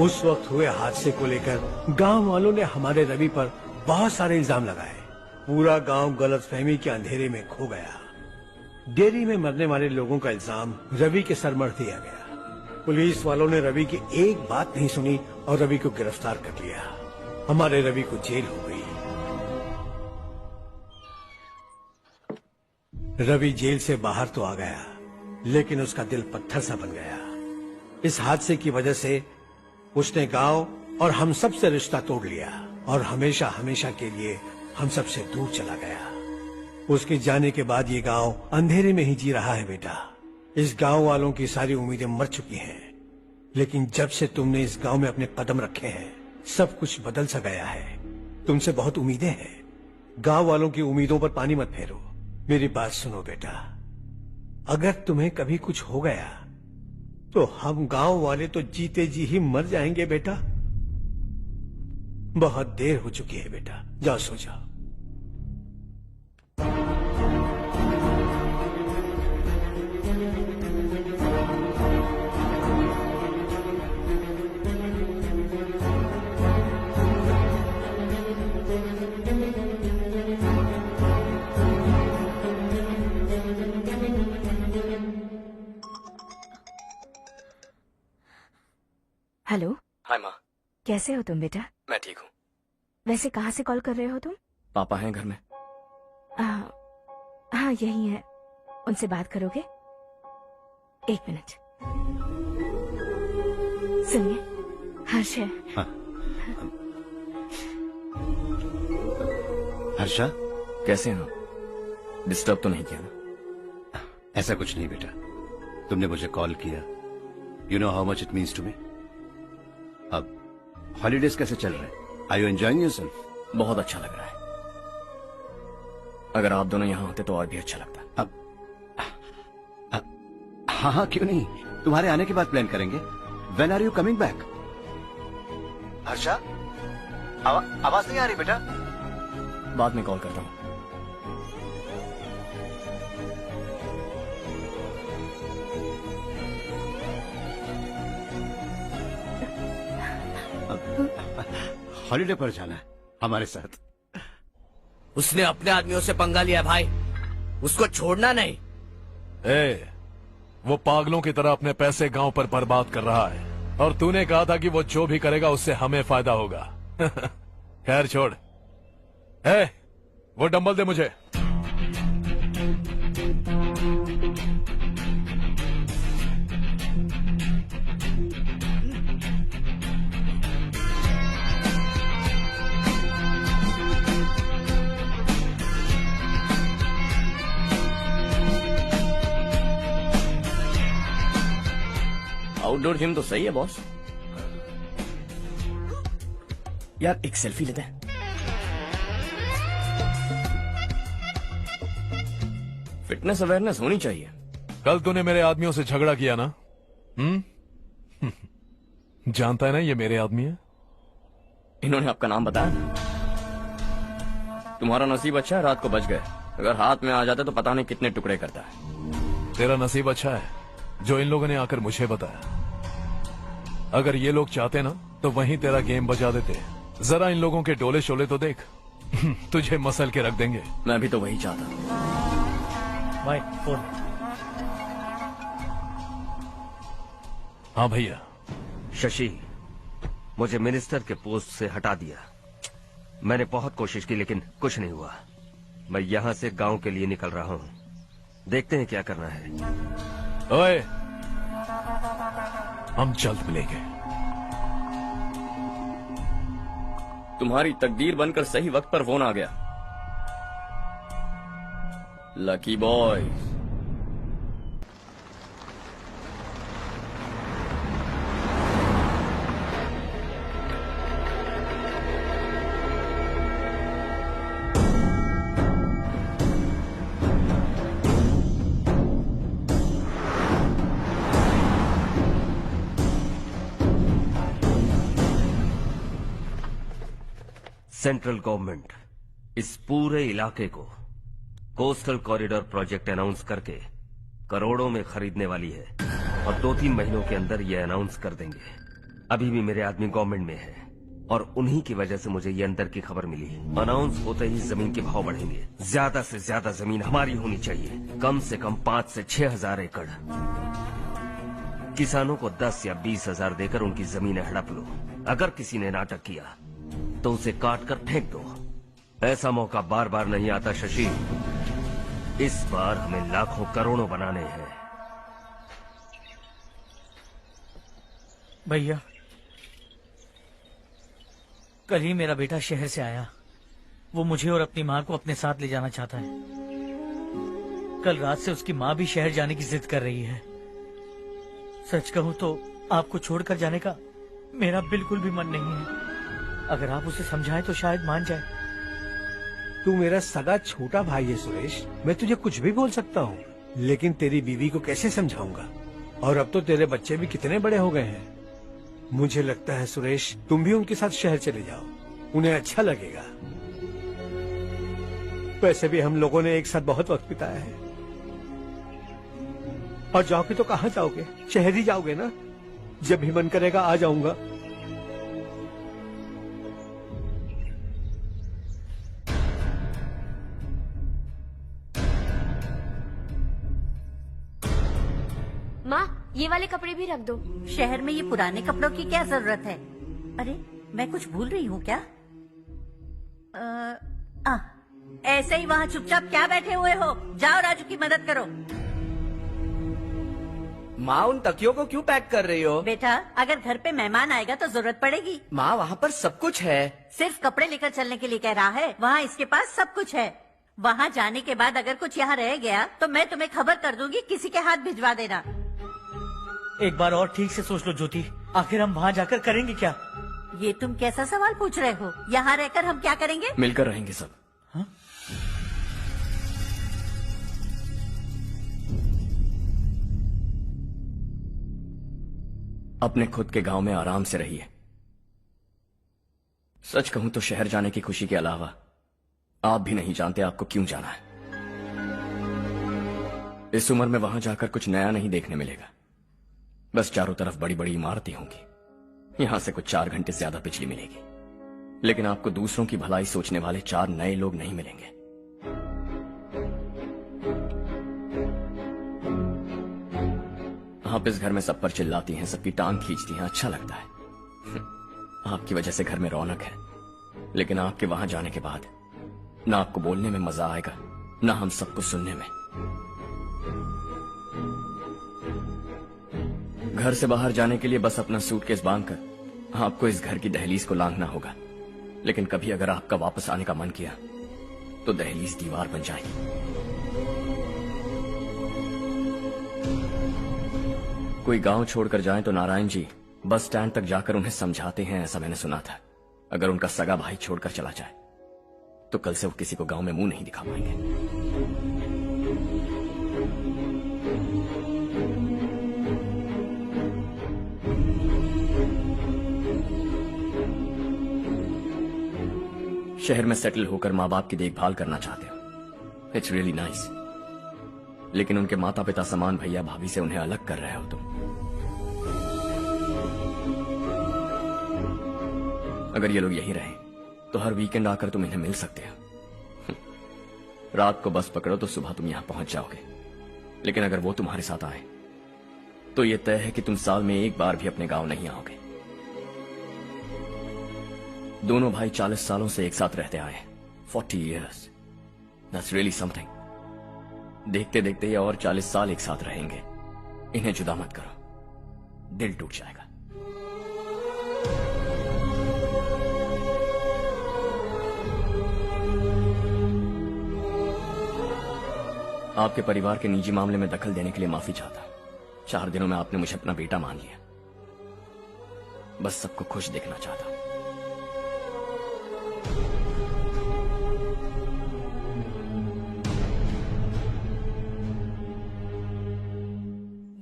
उस वक्त हुए हादसे को लेकर गांव वालों ने हमारे रवि पर बहुत सारे इल्जाम लगाए। पूरा गांव गलतफहमी के अंधेरे में खो गया। डेयरी में मरने वाले लोगों का इल्जाम रवि के सर मढ़ दिया गया। पुलिस वालों ने रवि की एक बात नहीं सुनी और रवि को गिरफ्तार कर लिया। हमारे रवि को जेल हो गई। रवि जेल से बाहर तो आ गया, लेकिन उसका दिल पत्थर सा बन गया। इस हादसे की वजह से उसने गांव और हम सब से रिश्ता तोड़ लिया और हमेशा हमेशा के लिए हम सब से दूर चला गया। उसके जाने के बाद ये गांव अंधेरे में ही जी रहा है बेटा। इस गांव वालों की सारी उम्मीदें मर चुकी हैं, लेकिन जब से तुमने इस गांव में अपने कदम रखे हैं सब कुछ बदल सा गया है। तुमसे बहुत उम्मीदें हैं। गांव वालों की उम्मीदों पर पानी मत फेरो। मेरी बात सुनो बेटा, अगर तुम्हें कभी कुछ हो गया तो हम गांव वाले तो जीते जी ही मर जाएंगे बेटा। बहुत देर हो चुकी है बेटा, जाओ सो जाओ। हेलो। हाय माँ। कैसे हो तुम बेटा? मैं ठीक हूँ। वैसे कहाँ से कॉल कर रहे हो तुम? पापा हैं घर में? हाँ यही है। उनसे बात करोगे? एक मिनट। सुनिए, हर्ष है। हर्षा, कैसे हैं आप? डिस्टर्ब तो नहीं किया ना? ऐसा कुछ नहीं बेटा, तुमने मुझे कॉल किया। You know how much it means to me. अब हॉलीडेज कैसे चल रहे हैं? Are you enjoying yourself? बहुत अच्छा लग रहा है। अगर आप दोनों यहाँ होते तो और भी अच्छा लगता। हाँ हाँ, क्यों नहीं, तुम्हारे आने के बाद प्लान करेंगे। When are you coming back? Harsha, आवाज नहीं आ रही बेटा। बाद में कॉल करता हूँ। हॉलीडे पर जाना है हमारे साथ। उसने अपने आदमियों से पंगा लिया भाई, उसको छोड़ना नहीं। वो पागलों की तरह अपने पैसे गांव पर बर्बाद कर रहा है और तूने कहा था कि वो जो भी करेगा उससे हमें फायदा होगा। खैर छोड़। वो डंबल दे मुझे। आउटडोर जिम तो सही है बॉस। यार एक सेल्फी लेते हैं। फिटनेस अवेयरनेस होनी चाहिए। कल तूने मेरे आदमियों से झगड़ा किया ना? जानता है ना ये मेरे आदमी है। इन्होंने आपका नाम बताया? तुम्हारा नसीब अच्छा है रात को बच गए, अगर हाथ में आ जाते तो पता नहीं कितने टुकड़े करता है। तेरा नसीब अच्छा है जो इन लोगों ने आकर मुझे बताया। अगर ये लोग चाहते ना तो वहीं तेरा गेम बजा देते। जरा इन लोगों के डोले शोले तो देख। तुझे मसल के रख देंगे। मैं भी तो वही चाहता हूँ। भाई फोन। हाँ भैया। शशि, मुझे मिनिस्टर के पोस्ट से हटा दिया। मैंने बहुत कोशिश की लेकिन कुछ नहीं हुआ। मैं यहाँ से गांव के लिए निकल रहा हूँ। देखते हैं क्या करना है। ओए, हम जल्द मिलेंगे। तुम्हारी तकदीर बनकर सही वक्त पर फोन आ गया। Lucky boy. सेंट्रल गवर्नमेंट इस पूरे इलाके को कोस्टल कॉरिडोर प्रोजेक्ट अनाउंस करके करोड़ों में खरीदने वाली है और 2-3 महीनों के अंदर ये अनाउंस कर देंगे। अभी भी मेरे आदमी गवर्नमेंट में है और उन्हीं की वजह से मुझे ये अंदर की खबर मिली है। अनाउंस होते ही जमीन के भाव बढ़ेंगे। ज्यादा से ज्यादा जमीन हमारी होनी चाहिए, कम से कम 5 से 6 हजार एकड़। किसानों को 10 या 20 हजार देकर उनकी जमीनें हड़प लो। अगर किसी ने नाटक किया तो उसे काट कर फेंक दो। ऐसा मौका बार बार नहीं आता शशि। इस बार हमें लाखों करोड़ों बनाने हैं। भैया, कल ही मेरा बेटा शहर से आया। वो मुझे और अपनी माँ को अपने साथ ले जाना चाहता है। कल रात से उसकी माँ भी शहर जाने की जिद कर रही है। सच कहूँ तो आपको छोड़कर जाने का मेरा बिल्कुल भी मन नहीं है। अगर आप उसे समझाएं तो शायद मान जाए। तू मेरा सगा छोटा भाई है सुरेश, मैं तुझे कुछ भी बोल सकता हूँ, लेकिन तेरी बीवी को कैसे समझाऊंगा? और अब तो तेरे बच्चे भी कितने बड़े हो गए हैं। मुझे लगता है सुरेश, तुम भी उनके साथ शहर चले जाओ, उन्हें अच्छा लगेगा। वैसे भी हम लोगों ने एक साथ बहुत वक्त बिताया है। और जाओगे तो कहाँ जाओगे? शहर ही जाओगे ना? जब भी मन करेगा आ जाऊंगा। माँ, ये वाले कपड़े भी रख दो। शहर में ये पुराने कपड़ों की क्या जरूरत है? अरे मैं कुछ भूल रही हूँ क्या? ऐसे ही वहाँ चुपचाप क्या बैठे हुए हो? जाओ राजू की मदद करो। माँ, उन तकियों को क्यों पैक कर रही हो? बेटा, अगर घर पे मेहमान आएगा तो जरूरत पड़ेगी। माँ, वहाँ पर सब कुछ है। सिर्फ कपड़े लेकर चलने के लिए कह रहा है? वहाँ इसके पास सब कुछ है। वहाँ जाने के बाद अगर कुछ यहाँ रह गया तो मैं तुम्हें खबर कर दूंगी, किसी के हाथ भिजवा देना। एक बार और ठीक से सोच लो ज्योति, आखिर हम वहाँ जाकर करेंगे क्या? ये तुम कैसा सवाल पूछ रहे हो? यहाँ रहकर हम क्या करेंगे? मिलकर रहेंगे सब। हाँ? अपने खुद के गांव में आराम से रहिए। सच कहूं तो शहर जाने की खुशी के अलावा आप भी नहीं जानते आपको क्यों जाना है। इस उम्र में वहां जाकर कुछ नया नहीं देखने मिलेगा। बस चारों तरफ बड़ी बड़ी इमारतें होंगी। यहां से कुछ 4 घंटे से ज्यादा बिजली मिलेगी, लेकिन आपको दूसरों की भलाई सोचने वाले 4 नए लोग नहीं मिलेंगे। आप इस घर में सब पर चिल्लाती हैं, सबकी टांग खींचती हैं, अच्छा लगता है। आपकी वजह से घर में रौनक है, लेकिन आपके वहां जाने के बाद ना आपको बोलने में मजा आएगा, ना हम सबको सुनने में। घर से बाहर जाने के लिए बस अपना सूटकेस बांधकर आपको इस घर की दहलीज को लांघना होगा। लेकिन कभी अगर आपका वापस आने का मन किया तो दहलीज दीवार बन जाएगी। कोई गांव छोड़कर जाए तो नारायण जी बस स्टैंड तक जाकर उन्हें समझाते हैं, ऐसा मैंने सुना था। अगर उनका सगा भाई छोड़कर चला जाए तो कल से वो किसी को गांव में मुंह नहीं दिखा पाएंगे। शहर में सेटल होकर माँ बाप की देखभाल करना चाहते हो, इट्स रियली नाइस। लेकिन उनके माता पिता समान भैया भाभी से उन्हें अलग कर रहे हो तुम। अगर ये लोग यहीं रहे तो हर वीकेंड आकर तुम इन्हें मिल सकते हो। रात को बस पकड़ो तो सुबह तुम यहां पहुंच जाओगे। लेकिन अगर वो तुम्हारे साथ आए तो ये तय है कि तुम साल में एक बार भी अपने गांव नहीं आओगे। दोनों भाई 40 सालों से एक साथ रहते आए, 40 years, that's really something। देखते देखते ये और 40 साल एक साथ रहेंगे। इन्हें जुदा मत करो, दिल टूट जाएगा। आपके परिवार के निजी मामले में दखल देने के लिए माफी चाहता। 4 दिनों में आपने मुझे अपना बेटा मान लिया। बस सबको खुश देखना चाहता।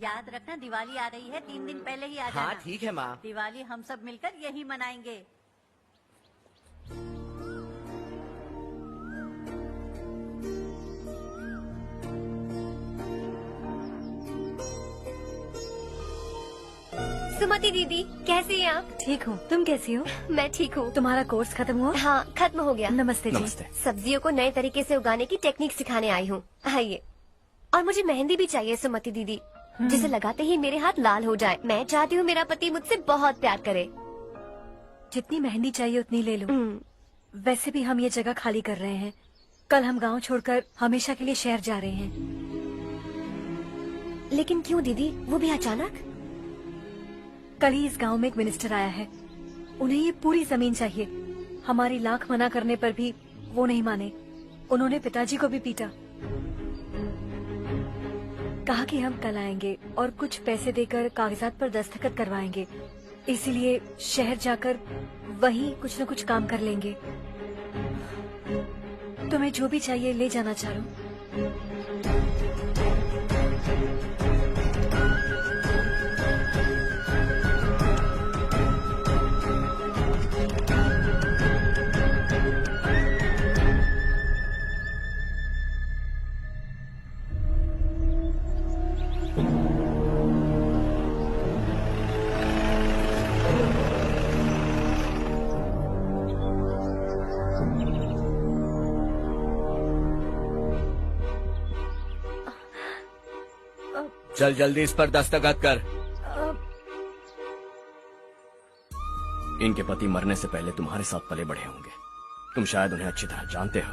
याद रखना, दिवाली आ रही है, 3 दिन पहले ही आ जाना। हाँ ठीक है माँ। दिवाली हम सब मिलकर यही मनाएंगे। सुमति दीदी, कैसी हैं आप? ठीक हूँ, तुम कैसी हो? मैं ठीक हूँ। तुम्हारा कोर्स खत्म हुआ? हाँ, खत्म हो गया। नमस्ते जी। नमस्ते। सब्जियों को नए तरीके से उगाने की टेक्निक सिखाने आई हूँ। आइए। और मुझे मेहंदी भी चाहिए सुमति दीदी, जिसे लगाते ही मेरे हाथ लाल हो जाए। मैं चाहती हूँ मेरा पति मुझसे बहुत प्यार करे। जितनी मेहंदी चाहिए उतनी ले लो। वैसे भी हम ये जगह खाली कर रहे हैं। कल हम गांव छोड़कर हमेशा के लिए शहर जा रहे हैं। लेकिन क्यों दीदी, वो भी अचानक? कल ही इस गांव में एक मिनिस्टर आया है, उन्हें ये पूरी जमीन चाहिए। हमारी लाख मना करने पर भी वो नहीं माने। उन्होंने पिताजी को भी पीटा। कहा कि हम कल आएंगे और कुछ पैसे देकर कागजात पर दस्तखत करवाएंगे। इसीलिए शहर जाकर वहीं कुछ न कुछ काम कर लेंगे। तुम्हें जो भी चाहिए ले जाना चारू। चल जल्दी इस पर दस्तखत कर। इनके पति मरने से पहले तुम्हारे साथ पले बढ़े होंगे। तुम शायद उन्हें अच्छी तरह जानते हो।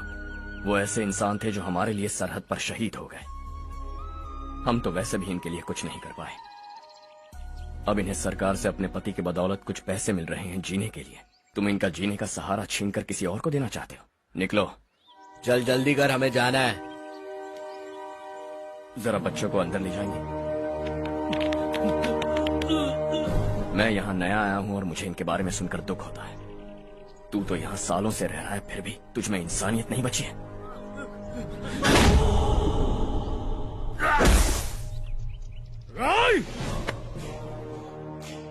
वो ऐसे इंसान थे जो हमारे लिए सरहद पर शहीद हो गए। हम तो वैसे भी इनके लिए कुछ नहीं कर पाए। अब इन्हें सरकार से अपने पति की बदौलत कुछ पैसे मिल रहे हैं जीने के लिए। तुम इनका जीने का सहारा छीनकर किसी और को देना चाहते हो। निकलो। चल जल्दी कर, हमें जाना है। जरा बच्चों को अंदर ले जाएंगे। मैं यहाँ नया आया हूँ और मुझे इनके बारे में सुनकर दुख होता है। तू तो यहाँ सालों से रह रहा है, फिर भी तुझ में इंसानियत नहीं बची है।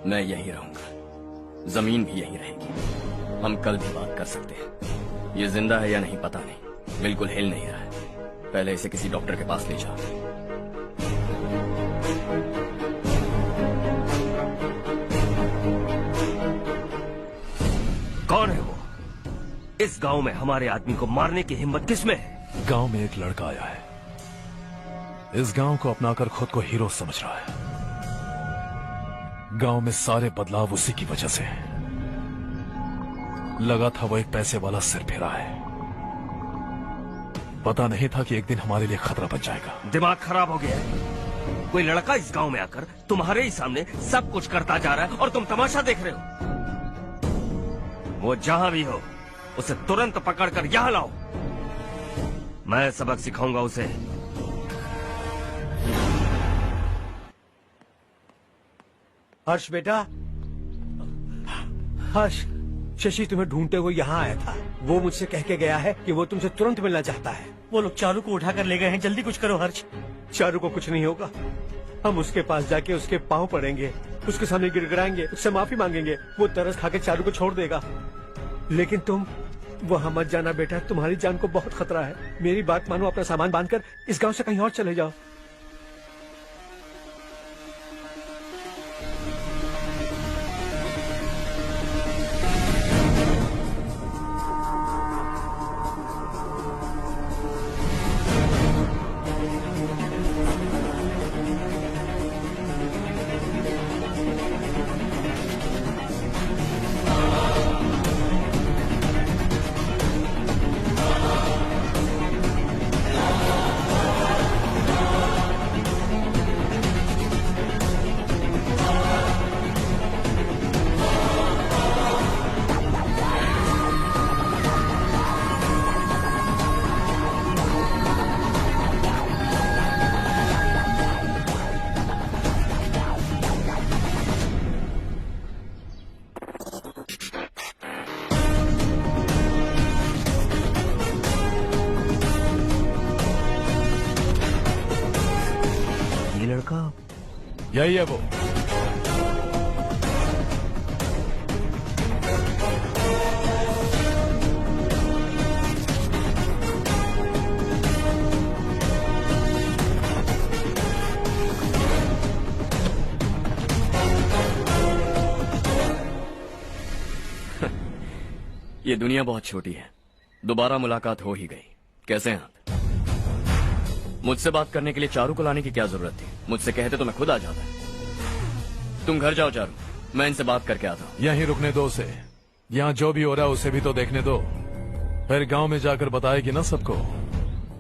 मैं यहीं रहूंगा, जमीन भी यहीं रहेगी। हम कल भी बात कर सकते हैं। ये जिंदा है या नहीं पता नहीं, बिल्कुल हिल नहीं रहा है। पहले इसे किसी डॉक्टर के पास ले जाओ। कौन है वो? इस गांव में हमारे आदमी को मारने की हिम्मत किसमें है? गांव में एक लड़का आया है, इस गांव को अपनाकर खुद को हीरो समझ रहा है। गांव में सारे बदलाव उसी की वजह से हैं। लगा था वो एक पैसे वाला सिरफिरा है। पता नहीं था कि एक दिन हमारे लिए खतरा बन जाएगा। दिमाग खराब हो गया है। कोई लड़का इस गांव में आकर तुम्हारे ही सामने सब कुछ करता जा रहा है और तुम तमाशा देख रहे हो। वो जहां भी हो उसे तुरंत पकड़कर यहां लाओ। मैं सबक सिखाऊंगा उसे। हर्ष बेटा, हर्ष, शशि तुम्हें ढूंढते हुए यहाँ आया था। वो मुझसे कह के गया है कि वो तुमसे तुरंत मिलना चाहता है। वो लोग चारू को उठाकर ले गए हैं, जल्दी कुछ करो हर्ष। चारू को कुछ नहीं होगा। हम उसके पास जाके उसके पांव पड़ेंगे, उसके सामने गिड़गिड़ाएंगे, उससे माफी मांगेंगे। वो तरस खा के चारू को छोड़ देगा। लेकिन तुम वहां मत जाना बेटा, तुम्हारी जान को बहुत खतरा है। मेरी बात मानो, अपना सामान बांधकर इस गांव से कहीं और चले जाओ। यही है वो। ये दुनिया बहुत छोटी है। दोबारा मुलाकात हो ही गई। कैसे हैं आप? मुझसे बात करने के लिए चारू को लाने की क्या जरूरत थी? मुझसे कहते तो मैं खुद आ जाता। तुम घर जाओ चारू, मैं इनसे बात करके आता हूँ। यहीं रुकने दो उसे। यहाँ जो भी हो रहा है उसे भी तो देखने दो। फिर गांव में जाकर बताएगी ना सबको।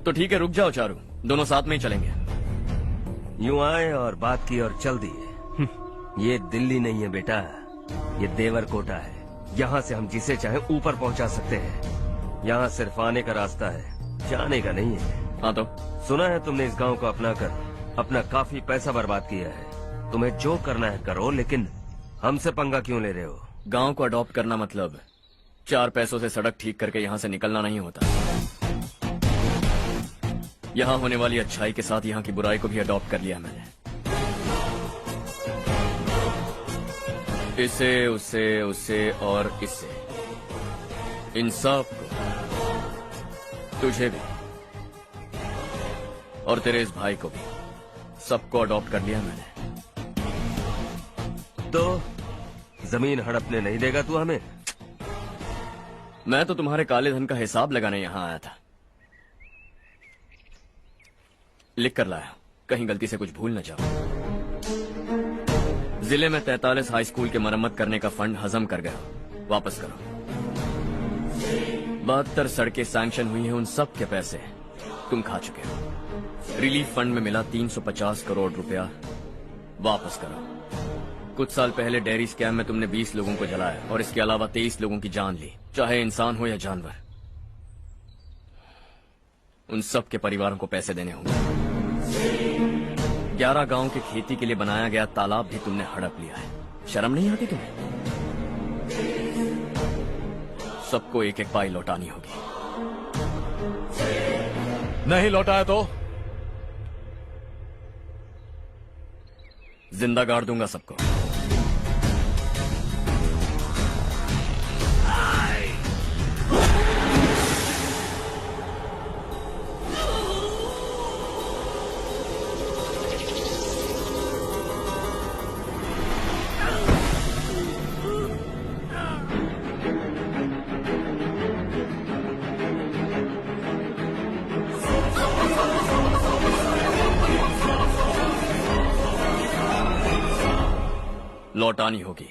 तो ठीक है, रुक जाओ चारू, दोनों साथ में ही चलेंगे। यूं आए और बात की और चल दिए। ये दिल्ली नहीं है बेटा, ये देवरकोटा है। यहाँ से हम जिसे चाहे ऊपर पहुँचा सकते हैं। यहाँ सिर्फ आने का रास्ता है, जाने का नहीं है। हाँ तो सुना है तुमने इस गांव को अपना कर अपना काफी पैसा बर्बाद किया है। तुम्हें जो करना है करो, लेकिन हमसे पंगा क्यों ले रहे हो? गांव को अडॉप्ट करना मतलब 4 पैसों से सड़क ठीक करके यहाँ से निकलना नहीं होता। यहाँ होने वाली अच्छाई के साथ यहाँ की बुराई को भी अडॉप्ट कर लिया मैंने। इसे, उससे, उससे और इससे, इन सब को, तुझे भी और तेरे इस भाई को भी, सबको अडॉप्ट कर लिया मैंने। तो जमीन हड़पने नहीं देगा तू हमें? मैं तो तुम्हारे काले धन का हिसाब लगाने यहाँ आया था। लिख कर लाया, कहीं गलती से कुछ भूल न जाओ। जिले में 43 हाई स्कूल के मरम्मत करने का फंड हजम कर गया, वापस करो। 72 सड़कें सैंक्शन हुई हैं, उन सब के पैसे तुम खा चुके हो। रिलीफ फंड में मिला 350 करोड़ रुपया, वापस करो। कुछ साल पहले डेयरी स्कैम में तुमने 20 लोगों को जलाया और इसके अलावा 23 लोगों की जान ली, चाहे इंसान हो या जानवर। उन सब के परिवारों को पैसे देने होंगे। 11 गांव के खेती के लिए बनाया गया तालाब भी तुमने हड़प लिया है। शर्म नहीं आती तुम्हें? सबको एक एक पाई लौटानी होगी। नहीं लौटाया तो जिंदा गाड़ दूंगा सबको। लौटानी होगी।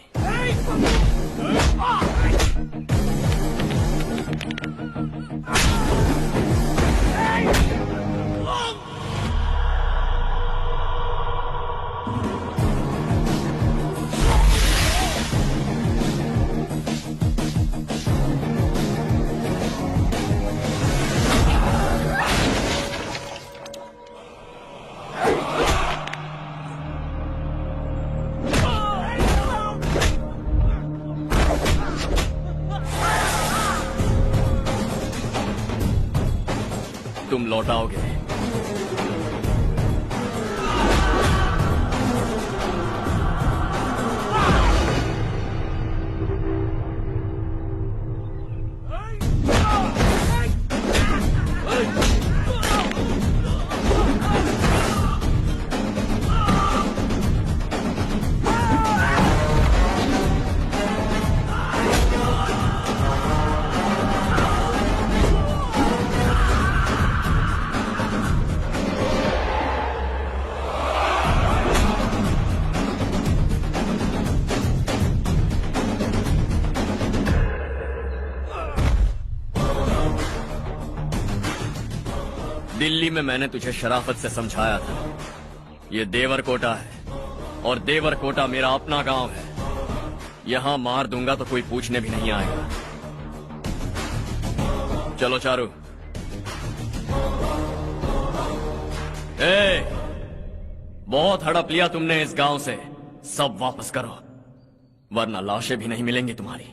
तुम लौटाओगे। दिल्ली में मैंने तुझे शराफत से समझाया था, ये देवरकोटा है और देवरकोटा मेरा अपना गांव है। यहां मार दूंगा तो कोई पूछने भी नहीं आएगा। चलो चारू। बहुत हड़प लिया तुमने इस गांव से, सब वापस करो वरना लाशें भी नहीं मिलेंगी तुम्हारी।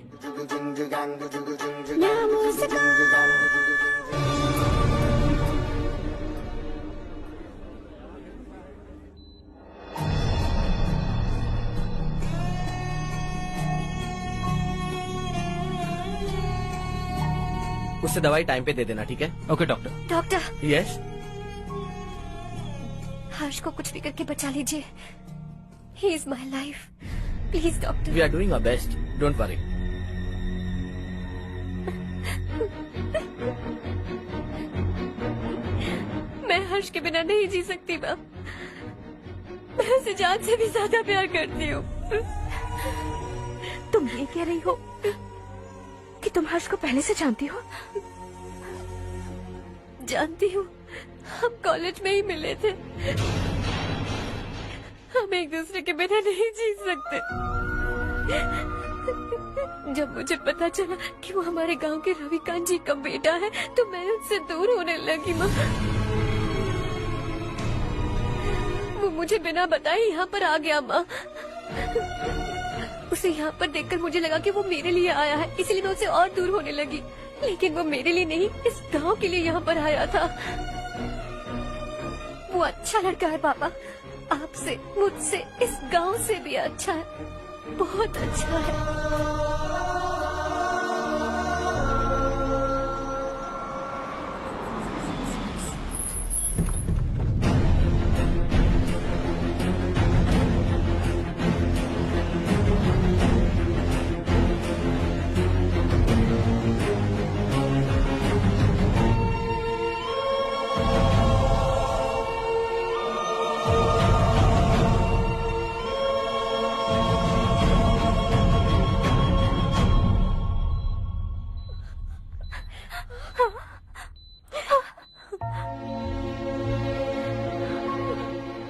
उससे दवाई टाइम पे दे देना, ठीक है? Okay doctor. Doctor. Yes. Harsh को कुछ भी करके बचा लीजिए। He is my life, please doctor. We are doing our best, don't worry. मैं हर्ष के बिना नहीं जी सकती मैम। मैं उसे जान से भी ज्यादा प्यार करती हूँ। तुम ये कह रही हो कि तुम हर्ष को पहले से जानती हो? जानती हूँ, हम कॉलेज में ही मिले थे। हम एक दूसरे के बिना नहीं जी सकते। जब मुझे पता चला कि वो हमारे गांव के रविकांत जी का बेटा है तो मैं उनसे दूर होने लगी माँ। वो मुझे बिना बताए यहाँ पर आ गया माँ। उसे यहाँ पर देखकर मुझे लगा कि वो मेरे लिए आया है, इसलिए मैं उससे और दूर होने लगी। लेकिन वो मेरे लिए नहीं, इस गांव के लिए यहाँ पर आया था। वो अच्छा लड़का है पापा, आपसे, मुझसे, इस गांव से भी अच्छा है, बहुत अच्छा है।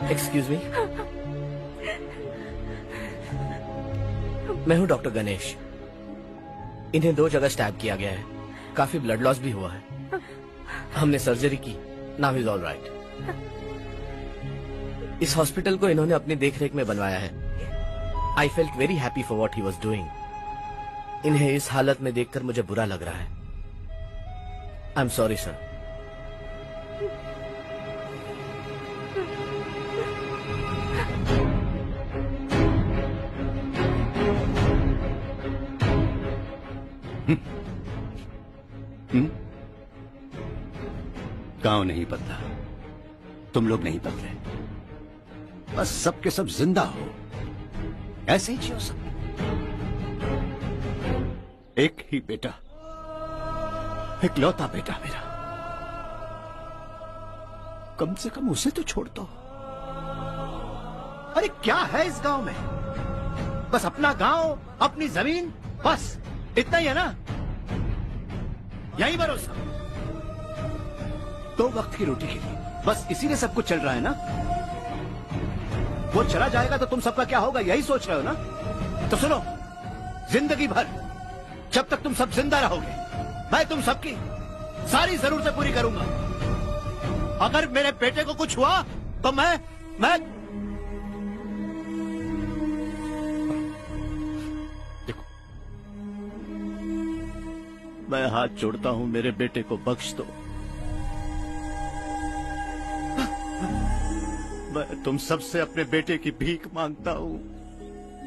एक्सक्यूज मी, मैं हूं डॉक्टर गणेश। इन्हें 2 जगह स्टैब किया गया है, काफी ब्लड लॉस भी हुआ है। हमने सर्जरी की, नाउ इज ऑल राइट। इस हॉस्पिटल को इन्होंने अपनी देखरेख में बनवाया है। I felt very happy for what he was doing. इन्हें इस हालत में देखकर मुझे बुरा लग रहा है। I am sorry sir. गांव नहीं बदला, तुम लोग नहीं बदले, बस सब के सब जिंदा हो, ऐसे ही जियो सब। एक ही बेटा, इकलौता बेटा मेरा, कम से कम उसे तो छोड़ दो। अरे क्या है इस गांव में? बस अपना गांव, अपनी जमीन, बस इतना ही है ना? यही भरोसा, 2 वक्त की रोटी के लिए, बस इसीलिए सब कुछ चल रहा है ना? वो चला जाएगा तो तुम सबका क्या होगा, यही सोच रहे हो ना? तो सुनो, जिंदगी भर जब तक तुम सब जिंदा रहोगे, मैं तुम सबकी सारी जरूरतें पूरी करूंगा। अगर मेरे बेटे को कुछ हुआ तो मैं देखो, मैं हाथ जोड़ता हूं, मेरे बेटे को बख्श दो। मैं तुम सबसे अपने बेटे की भीख मांगता हूं,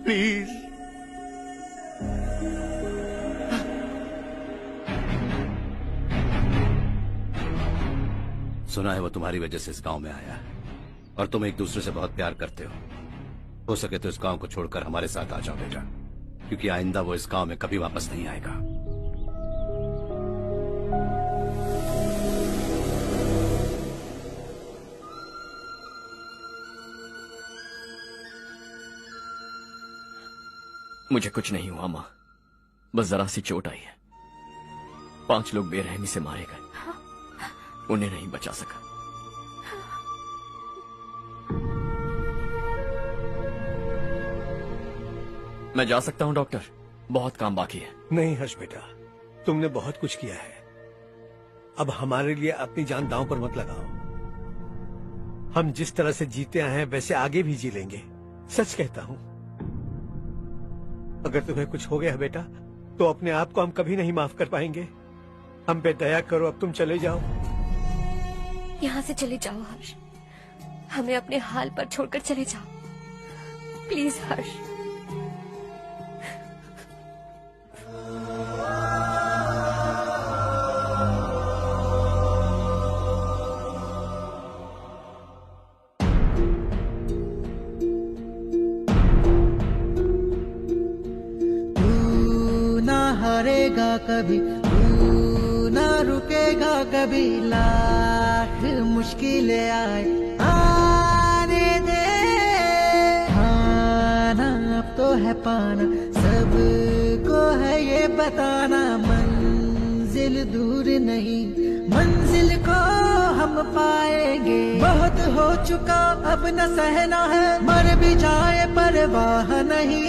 प्लीज। सुना है वो तुम्हारी वजह से इस गांव में आया है और तुम एक दूसरे से बहुत प्यार करते हो सके तो इस गांव को छोड़कर हमारे साथ आ जाओ बेटा, क्योंकि आइंदा वो इस गांव में कभी वापस नहीं आएगा। मुझे कुछ नहीं हुआ माँ, बस जरा सी चोट आई है। 5 लोग बेरहमी से मारे गए, उन्हें नहीं बचा सका। मैं जा सकता हूँ डॉक्टर, बहुत काम बाकी है। नहीं हर्ष बेटा, तुमने बहुत कुछ किया है, अब हमारे लिए अपनी जान दांव पर मत लगाओ। हम जिस तरह से जीते आए हैं वैसे आगे भी जी लेंगे, सच कहता हूँ। अगर तुम्हें कुछ हो गया बेटा तो अपने आप को हम कभी नहीं माफ कर पाएंगे। हम पे दया करो, अब तुम चले जाओ। यहाँ से चले जाओ हर्ष, हमें अपने हाल पर छोड़कर चले जाओ, प्लीज हर्ष। हारेगा कभी, तू ना रुकेगा कभी, लाख मुश्किलें आए आने दे। खाना अब तो है पाना, सबको है ये बताना, मंजिल दिल दूर नहीं, मंजिल को हम पाएंगे। बहुत हो चुका अब न सहना है, मर भी जाए परवाह नहीं।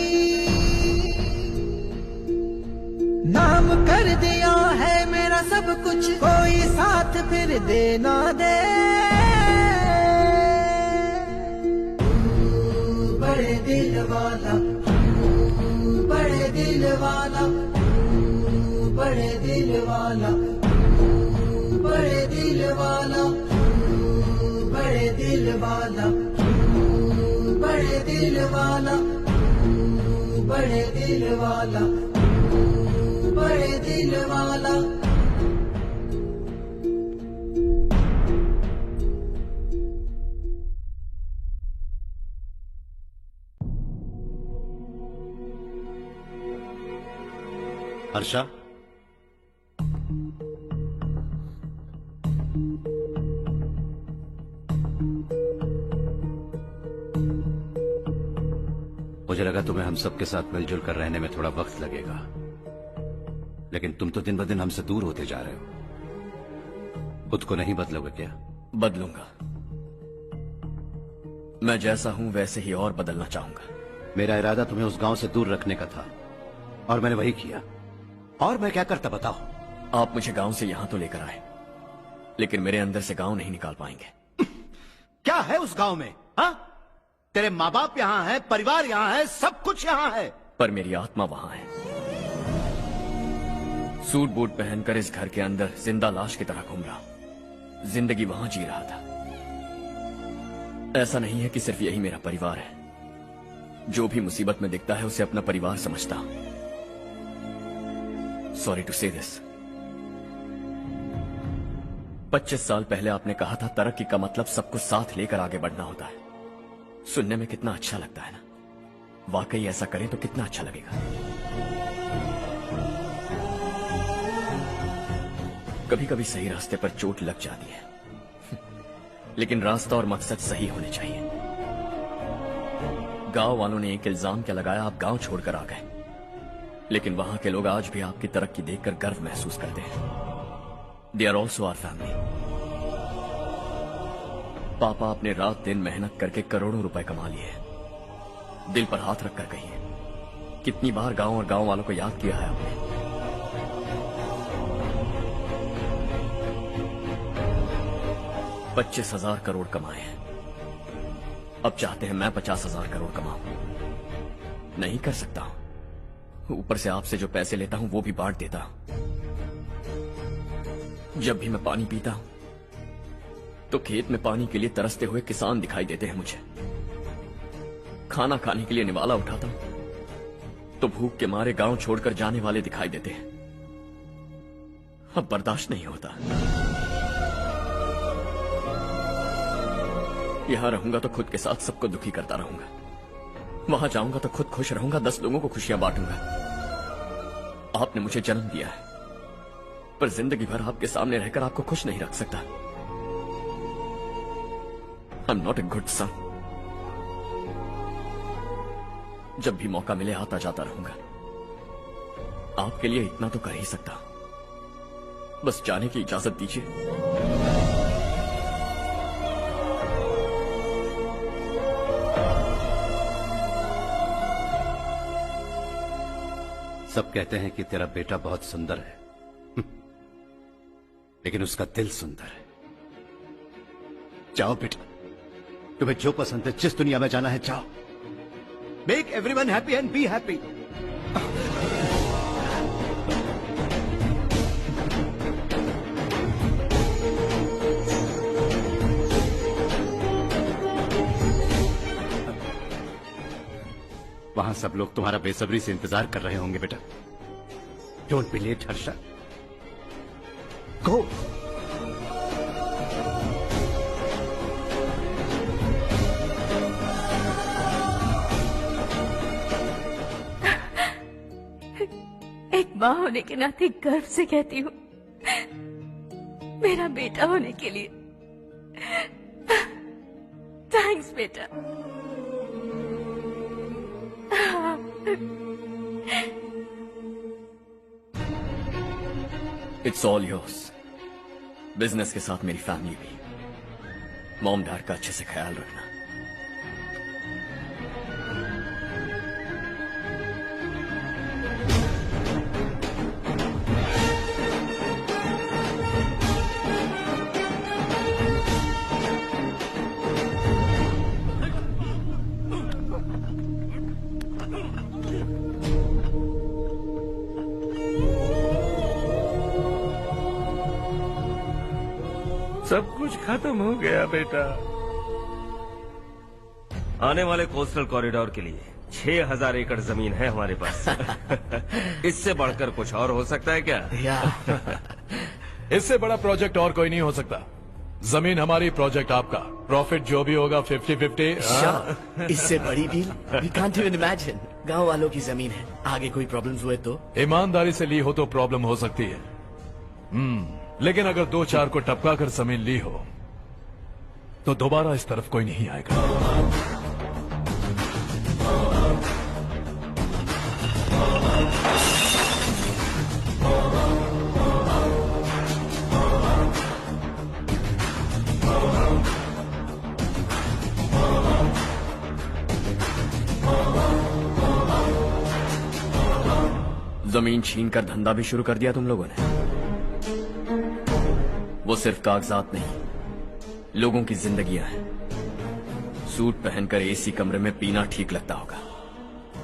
नाम कर दिया है मेरा सब कुछ, कोई साथ फिर दे ना दे। बड़े दिल वाला, बड़े दिल वाला, बड़े दिल वाला, बड़े दिल वाला, बड़े दिल वाला, बड़े दिल वाला, बड़े दिल वाला, बड़े दिल वाला। हर्षा, मुझे लगा तुम्हें हम सबके साथ मिलजुल कर रहने में थोड़ा वक्त लगेगा, लेकिन तुम तो दिन ब दिन हमसे दूर होते जा रहे हो। खुद को नहीं बदलोगे क्या? बदलूंगा। मैं जैसा हूं वैसे ही और बदलना चाहूंगा। मेरा इरादा तुम्हें उस गांव से दूर रखने का था और मैंने वही किया। और मैं क्या करता बताओ? आप मुझे गांव से यहां तो लेकर आए, लेकिन मेरे अंदर से गांव नहीं निकाल पाएंगे। क्या है उस गांव में? हाँ, तेरे माँ बाप यहाँ है, परिवार यहाँ है, सब कुछ यहाँ है, पर मेरी आत्मा वहां है। सूट बूट पहनकर इस घर के अंदर जिंदा लाश की तरह घूम रहा हूं। जिंदगी वहां जी रहा था। ऐसा नहीं है कि सिर्फ यही मेरा परिवार है। जो भी मुसीबत में दिखता है उसे अपना परिवार समझता हूं। सॉरी टू से दिस। 25 साल पहले आपने कहा था तरक्की का मतलब सबको साथ लेकर आगे बढ़ना होता है। सुनने में कितना अच्छा लगता है ना? वाकई ऐसा करें तो कितना अच्छा लगेगा। कभी कभी सही रास्ते पर चोट लग जाती है, लेकिन रास्ता और मकसद सही होने चाहिए। गांव वालों ने एक इल्जाम क्या लगाया, आप गांव छोड़कर आ गए, लेकिन वहां के लोग आज भी आपकी तरक्की देखकर गर्व महसूस करते हैं। They are also our family. पापा आपने रात दिन मेहनत करके करोड़ों रुपए कमा लिए। दिल पर हाथ रखकर कहिए, कितनी बार गांव और गांव वालों को याद किया है आपने? $25,000 करोड़ कमाए हैं। अब चाहते हैं मैं 50,000 करोड़ कमाऊं। नहीं कर सकता हूं। ऊपर से आपसे जो पैसे लेता हूं वो भी बांट देता हूं। जब भी मैं पानी पीता हूं तो खेत में पानी के लिए तरसते हुए किसान दिखाई देते हैं मुझे। खाना खाने के लिए निवाला उठाता हूं तो भूख के मारे गांव छोड़कर जाने वाले दिखाई देते हैं। अब बर्दाश्त नहीं होता। यहां रहूंगा तो खुद के साथ सबको दुखी करता रहूंगा। वहां जाऊंगा तो खुद खुश रहूंगा, 10 लोगों को खुशियां बांटूंगा। आपने मुझे जन्म दिया है, पर जिंदगी भर आपके सामने रहकर आपको खुश नहीं रख सकता। I am not a good son. जब भी मौका मिले आता जाता रहूंगा। आपके लिए इतना तो कर ही सकता, बस जाने की इजाजत दीजिए। सब कहते हैं कि तेरा बेटा बहुत सुंदर है, लेकिन उसका दिल सुंदर है। जाओ बेटा, तुम्हें जो पसंद है, जिस दुनिया में जाना है जाओ। Make everyone happy and be happy. वहां सब लोग तुम्हारा बेसब्री से इंतजार कर रहे होंगे बेटा। डोंट बी लेट हर्षा, गो। एक माँ होने के नाते गर्व से कहती हूँ, मेरा बेटा होने के लिए थैंक्स बेटा। It's all yours. बिजनेस के साथ मेरी फैमिली भी। मॉम डैड का अच्छे से ख्याल रखना। सब कुछ खत्म हो गया बेटा। आने वाले कोस्टल कॉरिडोर के लिए 6000 एकड़ जमीन है हमारे पास। इससे बढ़कर कुछ और हो सकता है क्या? इससे बड़ा प्रोजेक्ट और कोई नहीं हो सकता। जमीन हमारी, प्रोजेक्ट आपका। प्रॉफिट जो भी होगा 50-50। इससे बड़ी deal we can't even imagine. गांव वालों की जमीन है, आगे कोई प्रॉब्लम्स हुए तो? ईमानदारी से ली हो तो प्रॉब्लम हो सकती है, लेकिन अगर 2-4 को टपका कर जमीन ली हो तो दोबारा इस तरफ कोई नहीं आएगा। जमीन छीन कर धंधा भी शुरू कर दिया तुम लोगों ने। वो सिर्फ कागजात नहीं, लोगों की जिंदगियां हैं। सूट पहनकर एसी कमरे में पीना ठीक लगता होगा,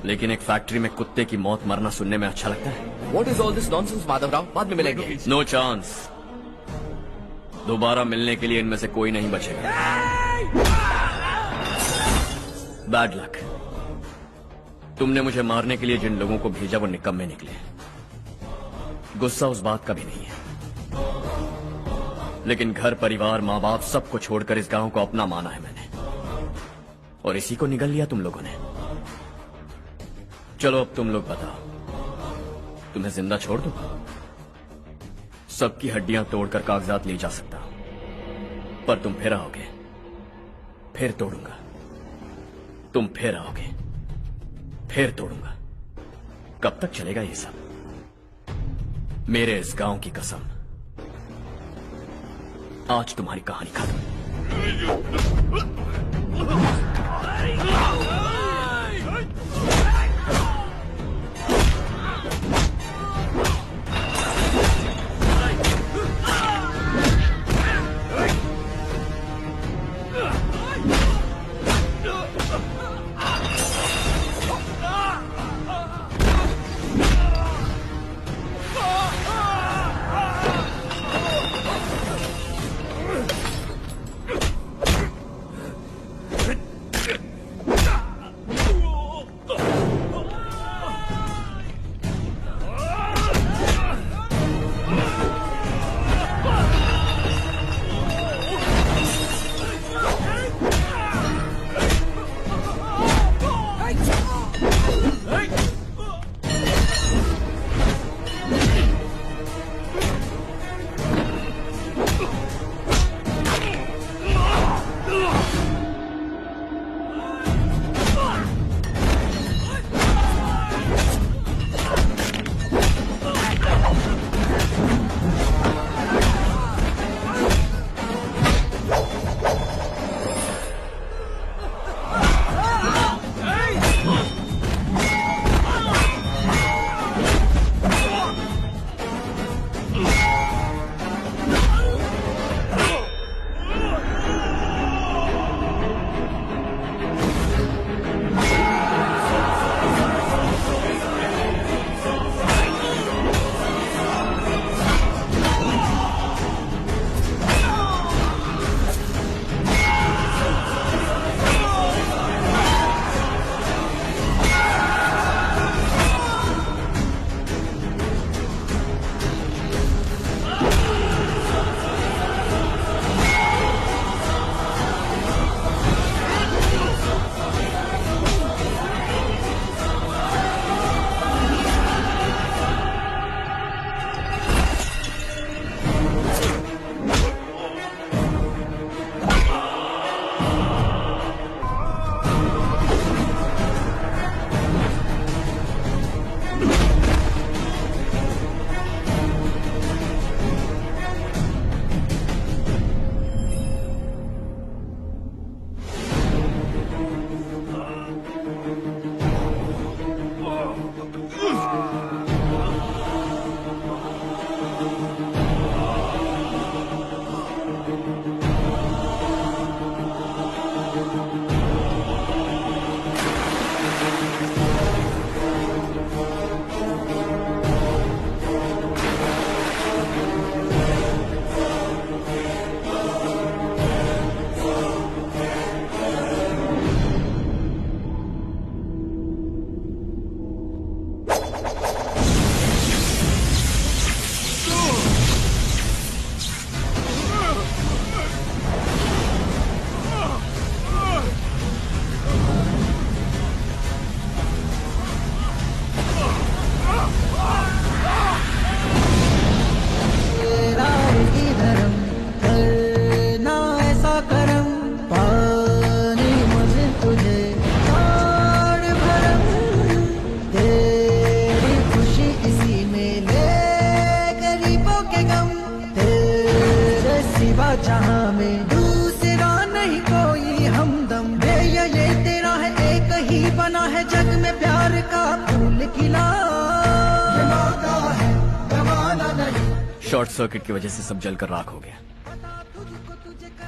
लेकिन एक फैक्ट्री में कुत्ते की मौत मरना सुनने में अच्छा लगता है। What is all this nonsense, Madhavrao? बाद में मिलेंगे। No chance. दोबारा मिलने के लिए इनमें से कोई नहीं बचेगा। Bad luck. तुमने मुझे मारने के लिए जिन लोगों को भेजा वो निकम्मे निकले। गुस्सा उस बात का भी नहीं है, लेकिन घर परिवार माँ बाप सबको छोड़कर इस गांव को अपना माना है मैंने, और इसी को निगल लिया तुम लोगों ने। चलो अब तुम लोग बताओ, तुम्हें जिंदा छोड़ दूं? सबकी हड्डियां तोड़कर कागजात ले जा सकता हूं, पर तुम फिर आओगे, फिर तोड़ूंगा। तुम फिर आओगे, फिर तोड़ूंगा। कब तक चलेगा ये सब? मेरे इस गांव की कसम, आज तुम्हारी कहानी खत्म। जहां में दूसरा नहीं कोई हमदम। ये तेरा है, एक ही बना है जग में प्यार का फूल खिला। ये मौका है गवाना नहीं। शॉर्ट सर्किट की वजह से सब जलकर राख हो गया।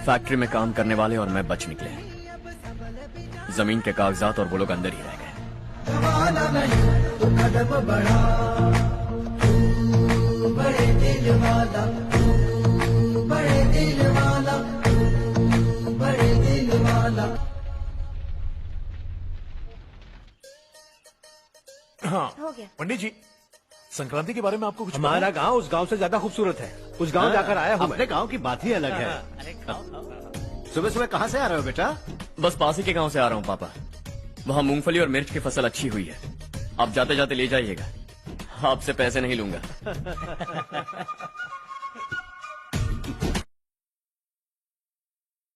फैक्ट्री में काम करने वाले और मैं बच निकले। जमीन के कागजात और वो लोग अंदर ही रह गए। गवाना नहीं तो कदम बढ़ा, तू बड़े दिल वाला, तू बड़े दिल वाला, तू बड़े दिल वाला। हाँ हो गया। पंडित जी, संक्रांति के बारे में आपको कुछ हमारा गांव उस गांव से ज्यादा खूबसूरत है। उस गांव जाकर आया हूँ। अपने गांव की बात ही अलग है। सुबह सुबह कहाँ से आ रहे हो बेटा? बस पास ही के गांव से आ रहा हूँ पापा। वहाँ मूंगफली और मिर्च की फसल अच्छी हुई है। आप जाते जाते ले जाइएगा। आपसे पैसे नहीं लूंगा।